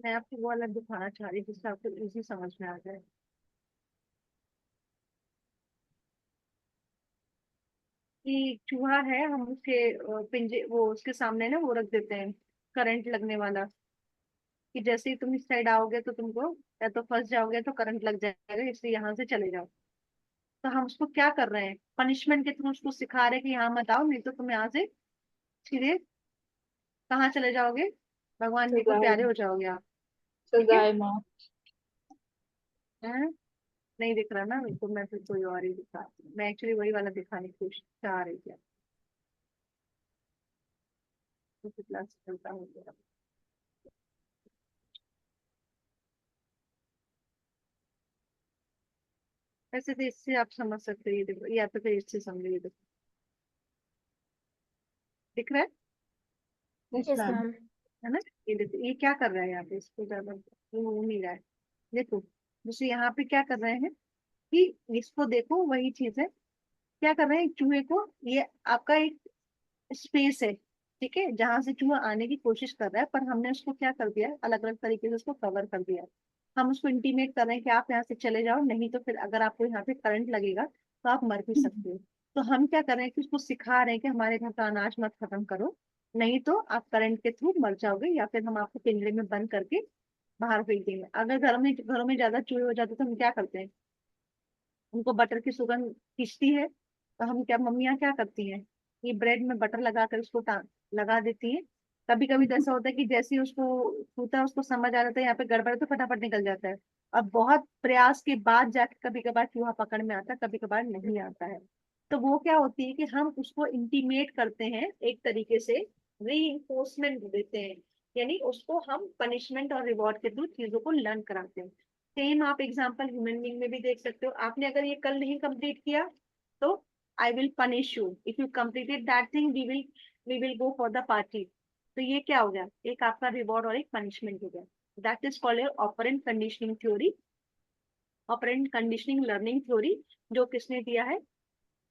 मैं आपको वो वाला दिखाना चाह रही हूँ जिससे आपको इजी समझ में आ जाए। कि चूहा है, हम उसके पिंजे वो उसके सामने ना वो रख देते हैं करंट लगने वाला, कि जैसे ही तुम इस साइड आओगे तो तुमको या तो फंस जाओगे तो करंट लग जाएगा, इसलिए यहाँ से चले जाओ। तो हम उसको क्या कर रहे हैं, पनिशमेंट के थ्रू उसको सिखा रहे हैं कि यहाँ मत आओ, नहीं तो तुम यहाँ से सीधे कहाँ चले जाओगे, भगवान जी को सजाए प्यारे हो जाओगे आप। ठीक है। सजाए मौत। हैं? नहीं दिख रहा ना, तो मैं फिर कोई और ही दिखा, मैं एक्चुअली वही वाला दिखाने की कोशिश चाह रही थी। तो कितना चलता हो गया। वैसे तो इससे आप समझ सकते हो, ये देखो, या तो फिर इससे समझो, ये देखो, दिख रहा है? Yes ma'am. मैम। है ना? ये देखो, ये क्या कर रहा है यहाँ पे, इसको ज्यादा ये हो नहीं रहा है। देखो, जैसे यहाँ पे क्या कर रहे हैं कि इसको देखो, वही चीज है, क्या कर रहे हैं चूहे को, ये आपका एक स्पेस है, ठीक है, जहां से चूहा आने की कोशिश कर रहा है, पर हमने उसको क्या कर दिया, अलग अलग तरीके से उसको कवर कर दिया। हम उसको इंटीमेट कर रहे हैं कि आप यहाँ से चले जाओ, नहीं तो फिर अगर आपको यहाँ पे करंट लगेगा तो आप मर भी सकते हो। तो हम क्या कर रहे हैं कि उसको सिखा रहे हैं कि हमारे घर का अनाज मत खत्म करो, नहीं तो आप करंट के थ्रू मर जाओगे, या फिर हम आपको पिंजरे में बंद करके बाहर फेंक देंगे। अगर घरों में ज्यादा चूहे हो जाते तो हम क्या करते हैं, उनको बटर की सुगंध खींचती है, तो हम क्या, मम्मियाँ क्या करती हैं, ये ब्रेड में बटर लगा कर उसको लगा देती हैं। कभी कभी तो ऐसा होता है कि जैसे ही उसको छूता है उसको समझ आ जाता है यहाँ पे गड़बड़ है, तो फटाफट निकल जाता है। अब बहुत प्रयास के बाद जाके कभी कभार चूहा पकड़ में आता है, कभी कभार नहीं आता है। तो वो क्या होती है कि हम उसको इंटीमेट करते हैं, एक तरीके से री देते हैं, यानी उसको हम पनिशमेंट और रिवॉर्ड के थ्रू चीजों को लर्न कराते हैं। सेम आप एग्जाम्पल ह्यूमन बीइंग में भी देख सकते हो, आपने अगर ये कल नहीं कंप्लीट किया तो I will punish you, if you completed that thing we will go for the party. तो ये क्या हो गया, एक आपका रिवॉर्ड और एक पनिशमेंट हो गया। That is called operant conditioning theory, operant conditioning learning theory. जो किसने दिया है,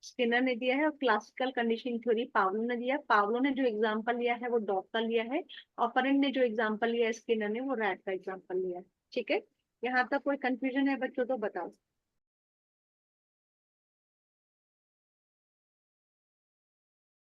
स्किनर ने दिया है। और क्लासिकल कंडीशनिंग थ्योरी पावलो ने दिया है। पावलो ने जो एग्जांपल लिया है वो डॉग का लिया है, ऑपरेंट ने जो एग्जांपल लिया है स्किनर ने वो रैट का एग्जांपल लिया है। ठीक है, यहाँ तक कोई कंफ्यूजन है बच्चों तो बताओ।